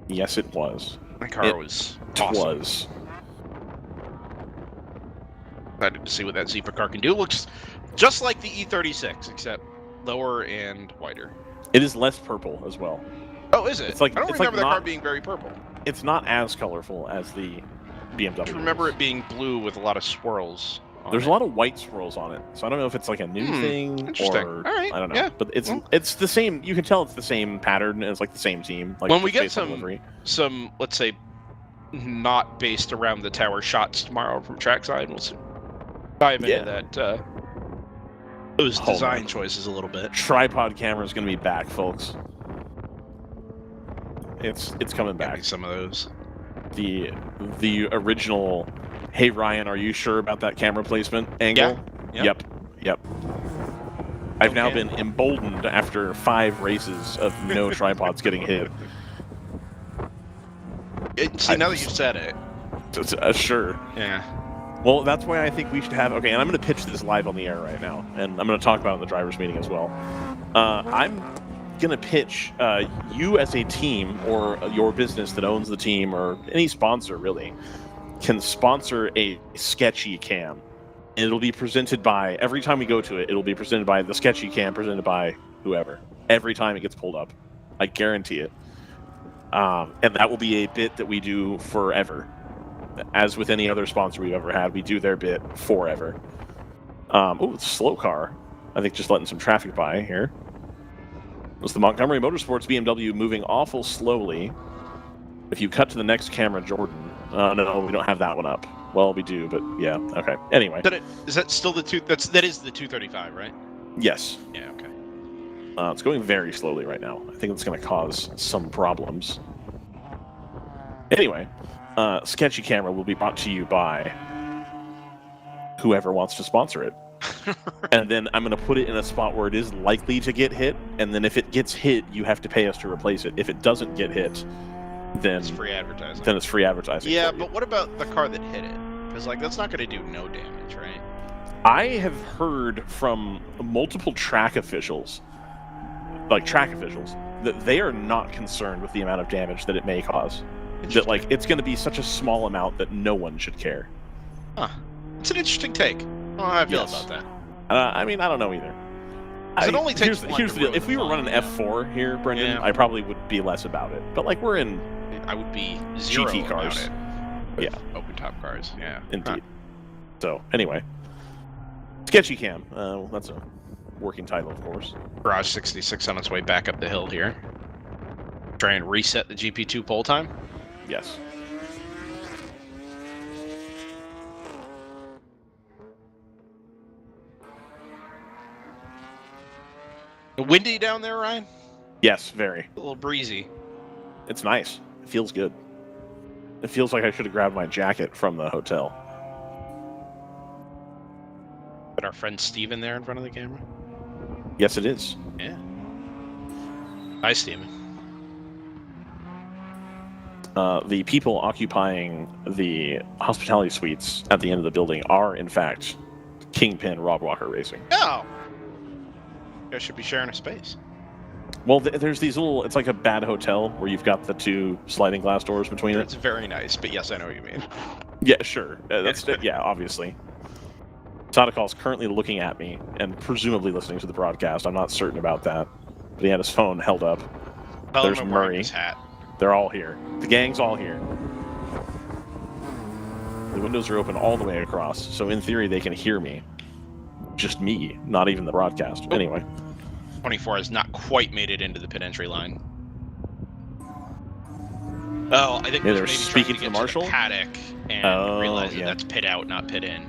Yes, it was. That car was awesome. Excited to see what that Zipa car can do. Looks just like the E36, except lower and wider. It is less purple as well. Oh, is it? It's like, I don't remember that car being very purple. It's not as colorful as the BMW. I remember it being blue with a lot of swirls. There's a lot of white swirls on it, so I don't know if it's like a new thing or I don't know. Yeah. But it's the same. You can tell it's the same pattern. And it's like the same team. Like when we get some let's say not based around the tower shots tomorrow from trackside. We'll dive into that those design choices a little bit. Tripod camera is going to be back, folks. It's coming back. Some of those. The original, hey Ryan, are you sure about that camera placement angle? Yeah. Yep. I've now been emboldened after 5 races of no tripods getting hit. See, now that you've said it. Sure. Yeah. Well, that's why I think we should have... Okay, and I'm going to pitch this live on the air right now, and I'm going to talk about it in the driver's meeting as well. I'm going to pitch you as a team, or your business that owns the team, or any sponsor, really, can sponsor a sketchy cam. And it'll be presented by... Every time we go to it, it'll be presented by the sketchy cam, presented by whoever. Every time it gets pulled up. I guarantee it. And that will be a bit that we do forever. As with any other sponsor we've ever had, we do their bit forever. Oh, it's a slow car. I think just letting some traffic by here. It's the Montgomery Motorsports BMW moving awful slowly. If you cut to the next camera, Jordan. No, we don't have that one up. Well, we do, but yeah, okay. Anyway. Is that still the that is the 235, right? Yes. Yeah, okay. It's going very slowly right now. I think it's going to cause some problems. Anyway, Sketchy Camera will be brought to you by whoever wants to sponsor it. And then I'm going to put it in a spot where it is likely to get hit, and then if it gets hit, you have to pay us to replace it. If it doesn't get hit, then it's free advertising. Then it's free advertising. Yeah, but what about the car that hit it? Because that's not going to do no damage, right? I have heard from multiple track officials, that they are not concerned with the amount of damage that it may cause. That it's going to be such a small amount that no one should care. Huh. It's an interesting take. I don't know how I feel about that. I mean, I don't know either. It only takes here's the deal. If we were running F4 here, Brendan, I probably would be less about it. But we're in... I would be zero GT cars. About it. Open top cars, yeah. Indeed. So, anyway. Sketchy Cam. That's a working title, of course. Garage 66 on its way back up the hill here. Try and reset the GP2 pole time. Yes. Windy down there, Ryan? Yes, very. A little breezy. It's nice. It feels good. It feels like I should have grabbed my jacket from the hotel. But our friend Steven there in front of the camera? Yes, it is. Yeah. Hi, Steven. The people occupying the hospitality suites at the end of the building are, in fact, Kingpin Rob Walker Racing. Oh! You guys should be sharing a space. Well, there's these little... It's like a bad hotel where you've got the 2 sliding glass doors between it. It's very nice, but yes, I know what you mean. Yeah, sure. Yeah, obviously. Sadakal's currently looking at me and presumably listening to the broadcast. I'm not certain about that. But he had his phone held up. There's Murray. His hat. They're all here. The gang's all here. The windows are open all the way across, so in theory they can hear me. Just me, not even the broadcast. Anyway. 24 has not quite made it into the pit entry line. Oh, I think they're speaking to the marshal? To the paddock and realize that that's pit out, not pit in.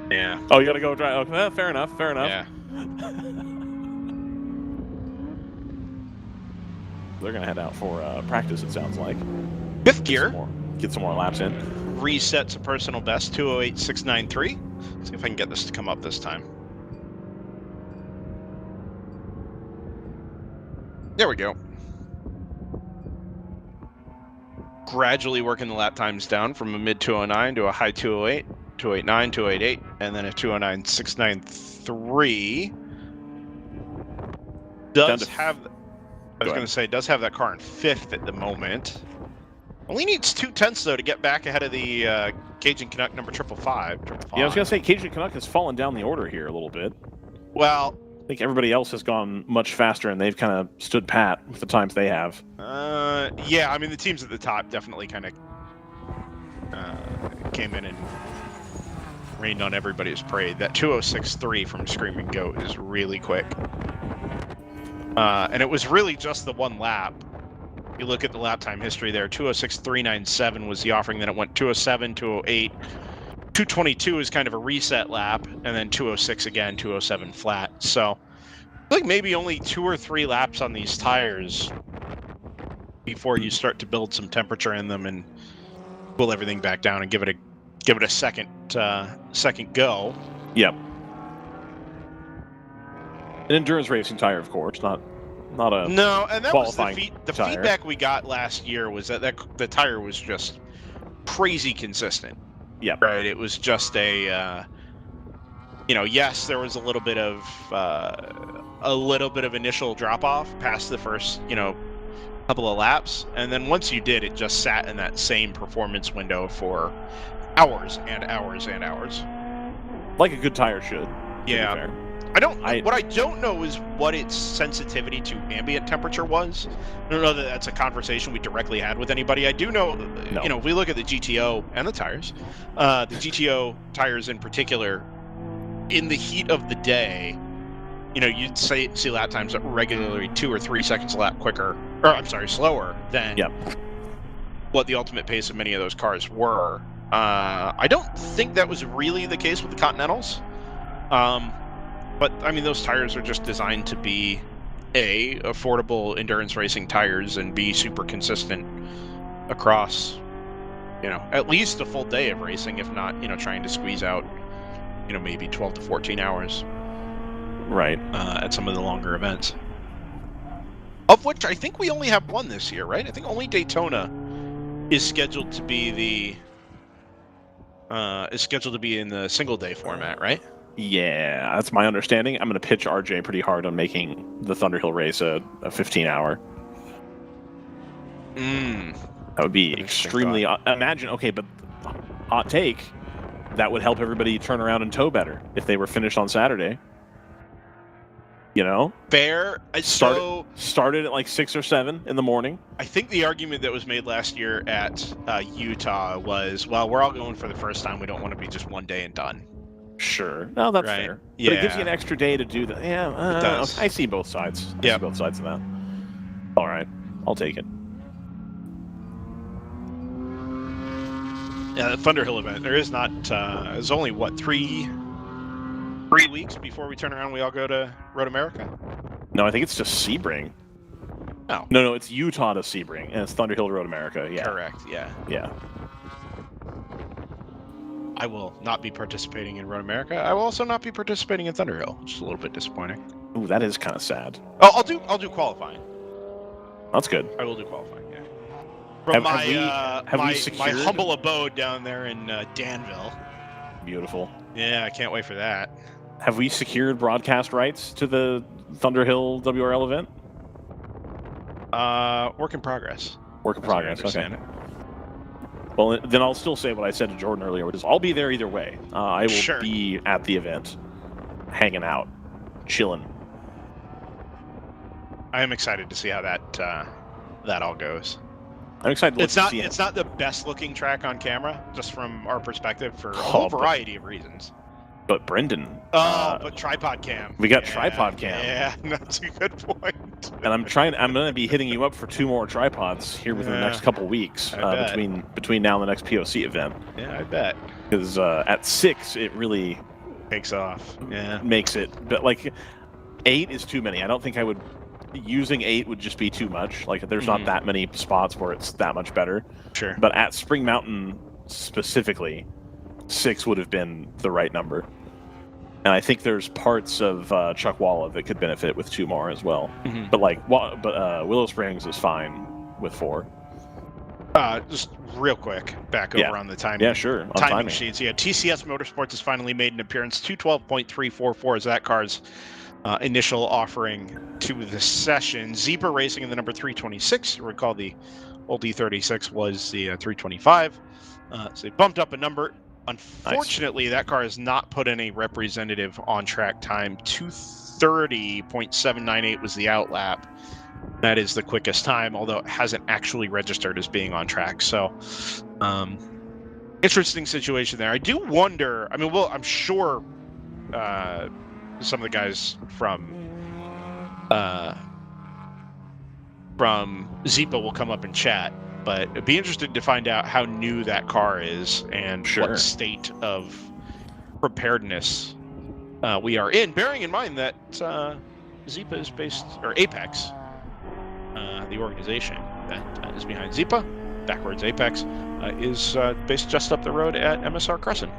Yeah. Oh, you gotta go drive. Okay, fair enough. Yeah. They're gonna head out for practice, it sounds like. 5th gear. Get some more laps in. Reset to personal best 208.693. Let's see if I can get this to come up this time. There we go. Gradually working the lap times down from a mid 209 to a high 208, 289, 288, and then a 209.693. Does have that car in 5th at the moment. Only needs 2/10 though to get back ahead of the Cajun Canuck number 555. Yeah, I was gonna say Cajun Canuck has fallen down the order here a little bit. Well, I think everybody else has gone much faster, and they've kind of stood pat with the times they have. Yeah, I mean the teams at the top definitely kind of came in and rained on everybody's parade. That 206.3 from Screaming Goat is really quick. And it was really just the one lap you look at the lap time history there, 206.397 was the offering. Then it went 207, 208, 222 is kind of a reset lap, and then 206 again, 207 flat. So I feel like maybe only 2 or 3 laps on these tires before you start to build some temperature in them and cool everything back down and give it a second go. Yep. An endurance racing tire, of course, not a no, and that was qualifying the tire. feedback we got last year was that the tire was just crazy consistent. Yeah. Right. It was just a yes, there was a little bit of initial drop off past the first couple of laps, and then once you did, it just sat in that same performance window for hours and hours and hours, like a good tire should. Yeah. What I don't know is what its sensitivity to ambient temperature was. I don't know that that's a conversation we directly had with anybody. I do know, if we look at the GTO and the tires, the GTO tires in particular, in the heat of the day, you'd see lap times regularly 2 or 3 seconds a lap slower than what the ultimate pace of many of those cars were. I don't think that was really the case with the Continentals. But I mean, those tires are just designed to be A, affordable endurance racing tires, and B, super consistent across, at least a full day of racing, if not, trying to squeeze out, maybe 12 to 14 hours. Right. At some of the longer events. Of which I think we only have one this year, right? I think only Daytona is scheduled to be in the single day format, right? Yeah, that's my understanding. I'm going to pitch RJ pretty hard on making the Thunderhill race a 15-hour. That would be extremely... Imagine, okay, but hot take, that would help everybody turn around and tow better if they were finished on Saturday. Fair. Started at like 6 or 7 in the morning. I think the argument that was made last year at Utah was, well, we're all going for the first time. We don't want to be just one day and done. Sure. No, that's fair. Yeah. But it gives you an extra day to do that. Yeah, it does. I see both sides. I see both sides of that. All right. I'll take it. Yeah, the Thunderhill event. There is not... there's only, 3 weeks before we turn around we all go to Road America? No, I think it's just Sebring. Oh. No, it's Utah to Sebring, and it's Thunderhill to Road America. Yeah. Correct, yeah. Yeah. I will not be participating in Road America. I will also not be participating in Thunderhill, which is a little bit disappointing. Ooh, that is kind of sad. Oh, I'll do qualifying. That's good. I will do qualifying, yeah. From my humble abode down there in Danville. Beautiful. Yeah, I can't wait for that. Have we secured broadcast rights to the Thunderhill WRL event? Work in progress. Work in progress, okay. Well, then I'll still say what I said to Jordan earlier, which is I'll be there either way. I will be at the event, hanging out, chilling. I am excited to see how that all goes. I'm excited to see It's not the best looking track on camera, just from our perspective, for a whole variety of reasons. But Brendan. But tripod cam. We got tripod cam. Yeah, that's a good point. And I'm going to be hitting you up for 2 more tripods here within the next couple weeks between now and the next POC event. Yeah, I bet. Because at 6, it really takes off. Yeah, makes it. But like 8 is too many. I don't think I would. Using 8 would just be too much. Like there's not that many spots where it's that much better. Sure. But at Spring Mountain specifically, 6 would have been the right number. And I think there's parts of Chuckwalla that could benefit with 2 more as well. But Willow Springs is fine with 4. Just real quick, back over on the timing. Yeah, sure. Timing sheets. Yeah, TCS Motorsports has finally made an appearance. 212.344 is that car's initial offering to the session. Zebra Racing in the number 326. You recall the old E36 was the 325. So they bumped up a number. Unfortunately, that car has not put in a representative on-track time. 2:30.798 was the outlap. That is the quickest time, although it hasn't actually registered as being on track. So, interesting situation there. I do wonder. I mean, I'm sure some of the guys from from Zipa will come up and chat, but it'd be interesting to find out how new that car is and Sure. what state of preparedness we are in, bearing in mind that Zipa is based, or Apex, the organization that is behind Zipa, backwards Apex, is based just up the road at MSR Crescent.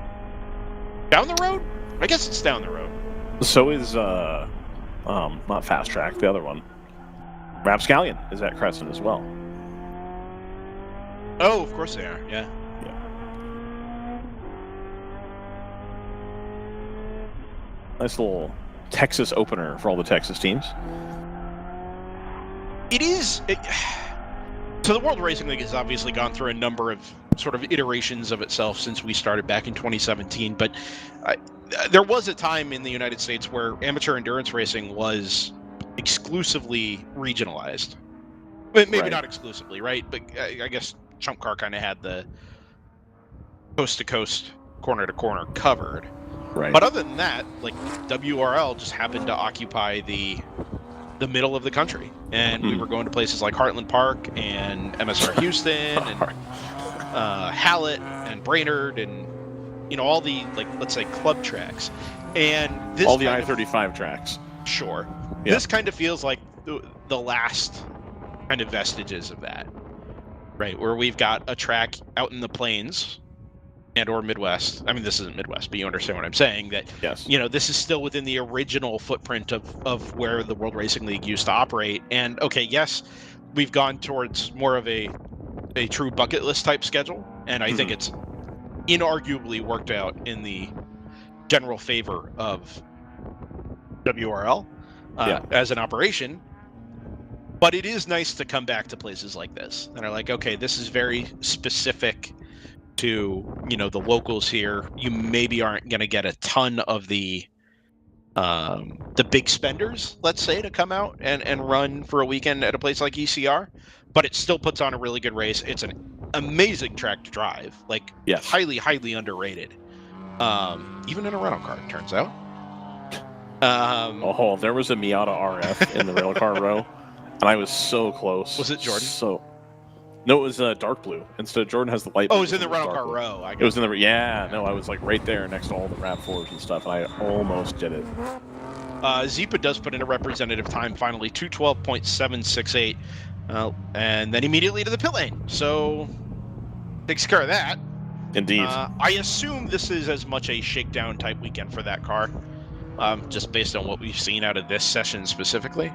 Down the road? I guess it's down the road. So is not Fast Track, the other one. Rapscallion is at Crescent as well. Oh, of course they are. Yeah. Nice little Texas opener for all the Texas teams. It is. So the World Racing League has obviously gone through a number of sort of iterations of itself since we started back in 2017. But there was a time in the United States where amateur endurance racing was exclusively regionalized. Maybe Right. not exclusively, right? But I guess Chump Car kind of had the coast to coast, corner to corner covered. Right. But other than that, like WRL just happened to occupy the middle of the country, and we were going to places like Heartland Park and MSR Houston and Hallett and Brainerd and all the, like, let's say club tracks, and this all the I-35 tracks. Sure. Yeah. This kind of feels like the last kind of vestiges of that, right? Where we've got a track out in the plains and or Midwest. I mean, this isn't Midwest, but you understand what I'm saying, that, Yes. this is still within the original footprint of where the World Racing League used to operate. And okay, yes, we've gone towards more of a true bucket list type schedule. And I think it's inarguably worked out in the general favor of WRL as an operation. But it is nice to come back to places like this that are like, okay, this is very specific to the locals here. You maybe aren't going to get a ton of the big spenders, let's say, to come out and run for a weekend at a place like ECR, but it still puts on a really good race. It's an amazing track to drive, like highly underrated, even in a rental car, it turns out. There was a Miata RF in the rail car row, and I was so close. Was it Jordan? No, it was dark blue. Instead, Jordan has the light. Oh, it was in the rental car row. It was in the I was like right there next to all the RAV4s and stuff, and I almost did it. Zipa does put in a representative time finally, 2:12.768, and then immediately to the pit lane. So takes care of that. Indeed. I assume this is as much a shakedown type weekend for that car, just based on what we've seen out of this session specifically.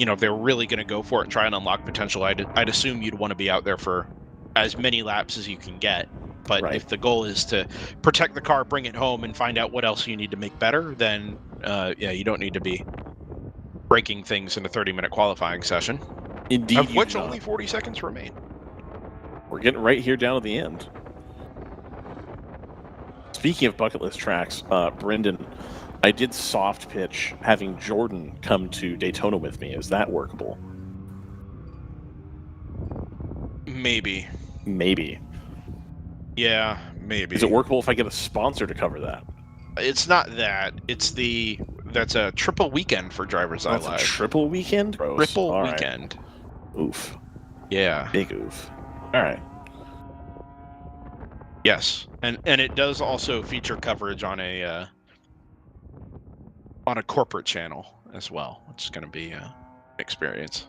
If they're really going to go for it and try and unlock potential, I'd assume you'd want to be out there for as many laps as you can get. But if the goal is to protect the car, bring it home, and find out what else you need to make better, then you don't need to be breaking things in a 30-minute qualifying session. Indeed, of which only 40 seconds remain. We're getting right here down at the end. Speaking of bucket list tracks, Brendan, I did soft pitch having Jordan come to Daytona with me. Is that workable? Maybe. Yeah, maybe. Is it workable if I get a sponsor to cover that? It's not that. That's a triple weekend for DriversEye Live. A triple weekend? Triple weekend. Oof. Yeah. Big oof. All right. Yes, and it does also feature coverage on a corporate channel as well, which is going to be an experience.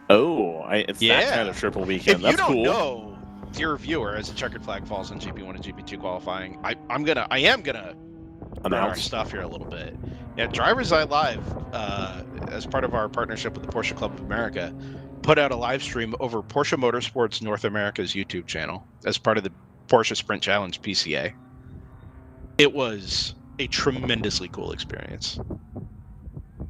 Oh, it's that kind of triple weekend. If That's cool. You don't know, dear viewer, as the checkered flag falls on GP1 and GP2 qualifying, I am gonna run our stuff here a little bit. Yeah, DriversEye Live, as part of our partnership with the Porsche Club of America, put out a live stream over Porsche Motorsports North America's YouTube channel as part of the Porsche Sprint Challenge PCA. It was a tremendously cool experience.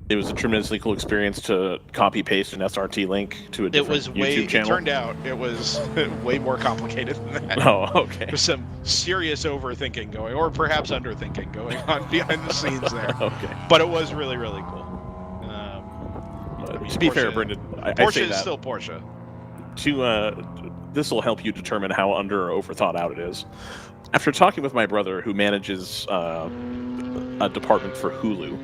It was a tremendously cool experience to copy paste an SRT link to a different YouTube channel. It turned out it was way more complicated than that. Oh, okay. There's some serious overthinking going, or perhaps underthinking going on behind the scenes there. Okay. But it was really, really cool. To be fair, Brendan, Porsche I say is that. still Porsche. This will help you determine how under or overthought out it is. After talking with my brother, who manages a department for Hulu,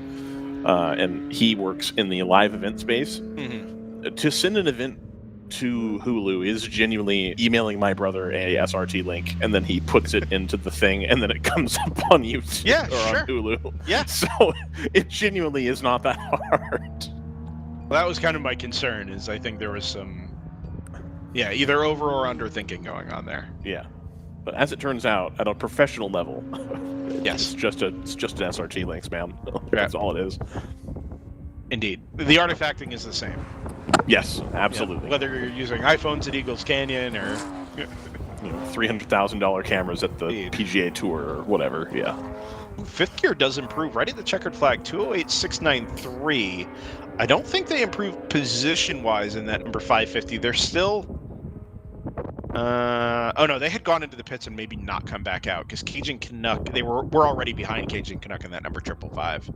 and he works in the live event space, to send an event to Hulu is genuinely emailing my brother a SRT link, and then he puts it into the thing, and then it comes up on YouTube or on Hulu. Yeah. So it genuinely is not that hard. Well, that was kind of my concern. Is I think there was some, either over or under thinking going on there. Yeah, but as it turns out, at a professional level, yes, it's just an SRT link, man. That's all it is. Indeed, the artifacting is the same. Yes, absolutely. Yeah, whether you're using iPhones at Eagles Canyon or $300,000 cameras at the PGA Tour or whatever, yeah. Fifth gear does improve right at the checkered flag, 208.693. I don't think they improved position-wise in that number 550. They're still... oh no, they had gone into the pits and maybe not come back out because Cajun Canuck, we're already behind Cajun Canuck in that number 555.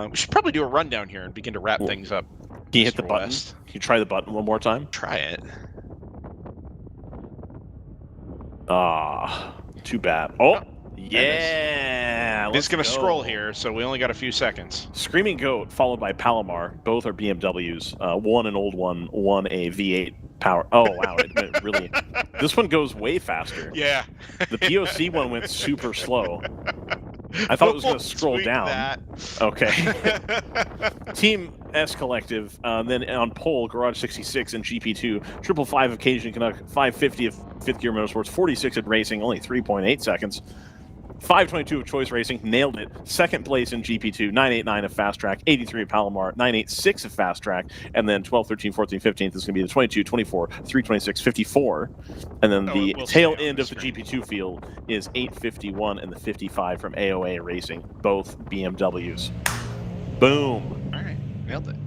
We should probably do a rundown here and begin to wrap things up. Can you hit the button? Can you try the button one more time? Try it. Too bad. Oh, yeah. It's going to scroll here, so we only got a few seconds. Screaming Goat, followed by Palomar. Both are BMWs. One an old one a V8 power. Oh, wow. It really. This one goes way faster. Yeah. The POC one went super slow. I thought it was going to scroll down. That. Okay. Team S Collective, then on pole, Garage 66 and GP2, 555 of Cajun Canuck, 550 of Fifth Gear Motorsports, 46 at Racing, only 3.8 seconds. 522 of Choice Racing, nailed it. Second place in GP2, 989 of Fast Track, 83 of Palomar, 986 of Fast Track, and then 12, 13, 14, 15th is going to be the 22, 24, 326, 54. And then the tail end of the GP2 field is 851 and the 55 from AOA Racing, both BMWs. Boom. All right, nailed it.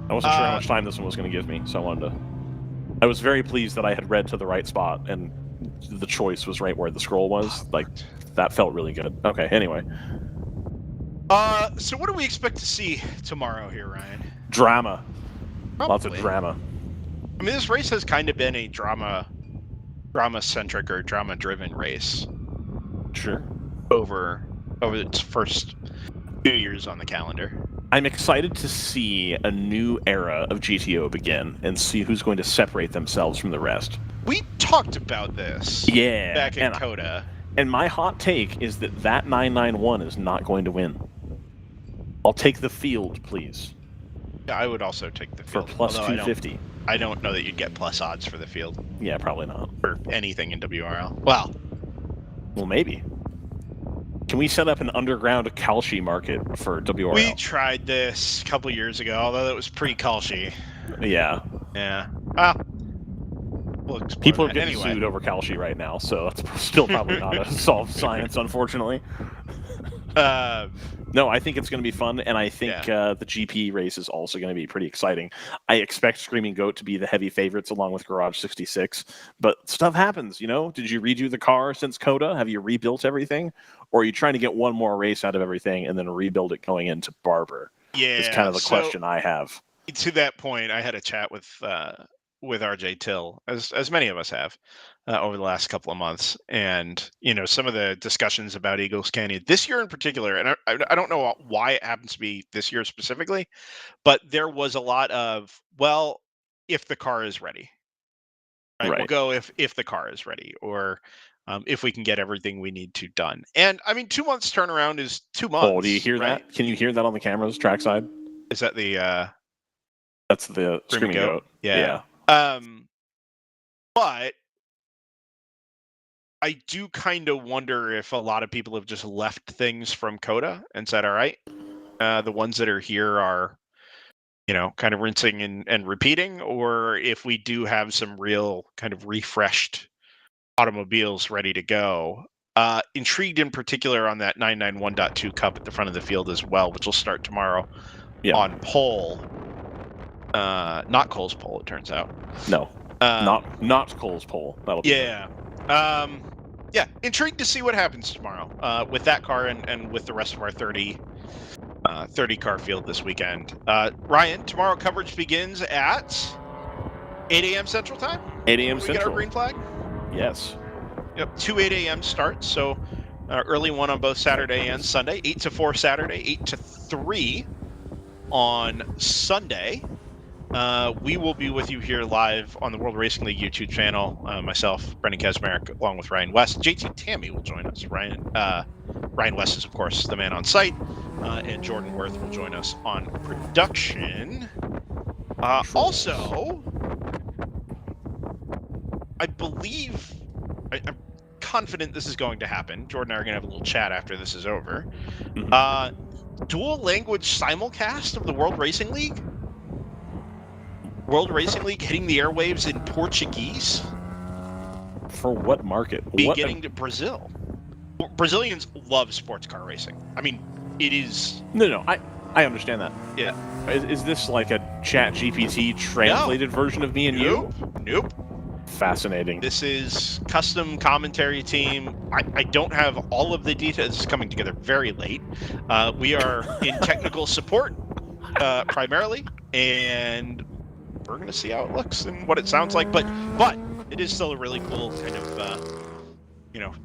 I wasn't sure how much time this one was going to give me, so I was very pleased that I had read to the right spot and the choice was right where the scroll was. Like, that felt really good. Okay, anyway. So what do we expect to see tomorrow here, Ryan? Drama. Probably. Lots of drama. I mean, this race has kind of been a drama-centric or drama-driven race. Sure. Over its first 2 years on the calendar. I'm excited to see a new era of GTO begin and see who's going to separate themselves from the rest. We talked about this back in COTA. And my hot take is that 991 is not going to win. I'll take the field, please. Yeah, I would also take the field. For plus 250. I don't know that you'd get plus odds for the field. Yeah, probably not. For anything in WRL. Well, maybe. Can we set up an underground Kalshi market for WRL? We tried this a couple years ago, although it was pre-Kalshi. Yeah. Yeah. People are getting sued over Kalshi right now, so that's still probably not a solved science, unfortunately. No, I think it's going to be fun, and I think the GP race is also going to be pretty exciting. I expect Screaming Goat to be the heavy favorites along with Garage 66, but stuff happens, you know? Did you redo the car since COTA? Have you rebuilt everything? Or are you trying to get one more race out of everything and then rebuild it going into Barber? Yeah. It's kind of the question I have. To that point, I had a chat with RJ Till, as many of us have over the last couple of months, and some of the discussions about Eagles Canyon this year in particular, and I don't know why it happens to be this year specifically, but there was a lot of, well, if the car is ready, right? We'll go if the car is ready, or if we can get everything we need to done. And I mean, 2 months turnaround is 2 months. Oh, do you hear that? Can you hear that on the cameras trackside? Is that the that's the Screaming Goat? Yeah. But I do kind of wonder if a lot of people have just left things from COTA and said, all right, the ones that are here are, kind of rinsing and repeating, or if we do have some real kind of refreshed automobiles ready to go. Intrigued in particular on that 991.2 Cup at the front of the field as well, which will start tomorrow on pole. Not Cole's pole, it turns out. No, not Cole's pole. That'll be intrigued to see what happens tomorrow with that car and with the rest of our 30 car field this weekend. Ryan, tomorrow coverage begins at 8 a.m. Central Time. 8 a.m. Central. We get our green flag. Yes. Yep. 2 8 a.m. starts. So early one on both Saturday and Sunday. 8 to 4 Saturday. 8 to 3 on Sunday, we will be with you here live on the World Racing League YouTube channel. Myself, Brendan Kaczmarek, along with Ryan West. JT Tammy will join us. Ryan West is, of course, the man on site. And Jordan Worth will join us on production. Also, I believe, I'm confident this is going to happen. Jordan and I are going to have a little chat after this is over. Dual language simulcast of the World Racing League? World Racing League hitting the airwaves in Portuguese? For what market? Getting to Brazil. Brazilians love sports car racing. I mean, it is... No, I understand that. Yeah. Is this like a Chat GPT translated version of me and you? Nope. Fascinating. This is custom commentary team. I don't have all of the details. This is coming together very late. We are in technical support primarily, and we're going to see how it looks and what it sounds like. But it is still a really cool kind of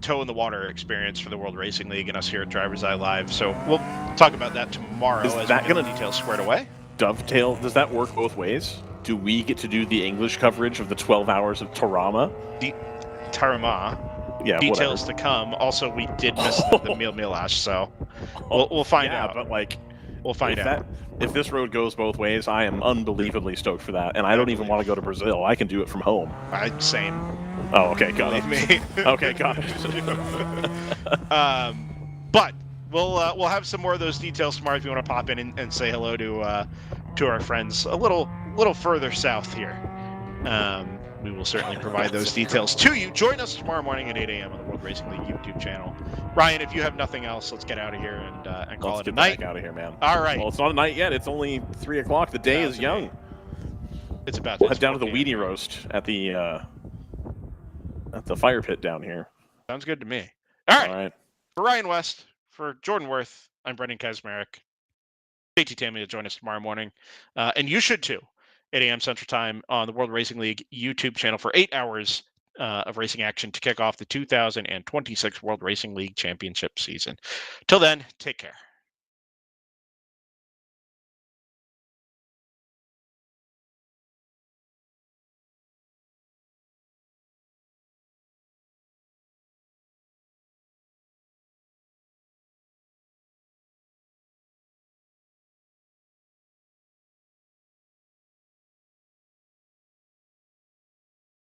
toe in the water experience for the World Racing League and us here at DriversEye Live. So we'll talk about that tomorrow as we get the details squared away. Dovetail? Does that work both ways? Do we get to do the English coverage of the 12 hours of Tarama? Tarama. Yeah, details whatever. To come. Also, we did miss the Mil Milash, so we'll find out. But we'll find out. If this road goes both ways, I am unbelievably stoked for that, and I don't even want to go to Brazil. I can do it from home. Same. Oh, okay, got it. Me. Okay, got it. But we'll have some more of those details tomorrow if you want to pop in and say hello to our friends a little further south here. We will certainly provide those details to you. Join us tomorrow morning at 8 a.m. on the World Racing League YouTube channel. Ryan, if you have nothing else, let's get out of here and call it a night. Let's get back out of here, man. All right. Well, it's not a night yet. It's only 3 o'clock. The day is young. It's about. We'll head down to the weenie roast at the fire pit down here. Sounds good to me. All right. All right. For Ryan West, for Jordan Worth, I'm Brendan Kaczmarek. JT Tammy will join us tomorrow morning. And you should too, 8 a.m. Central Time on the World Racing League YouTube channel for 8 hours of racing action to kick off the 2026 World Racing League Championship season. Till then, take care.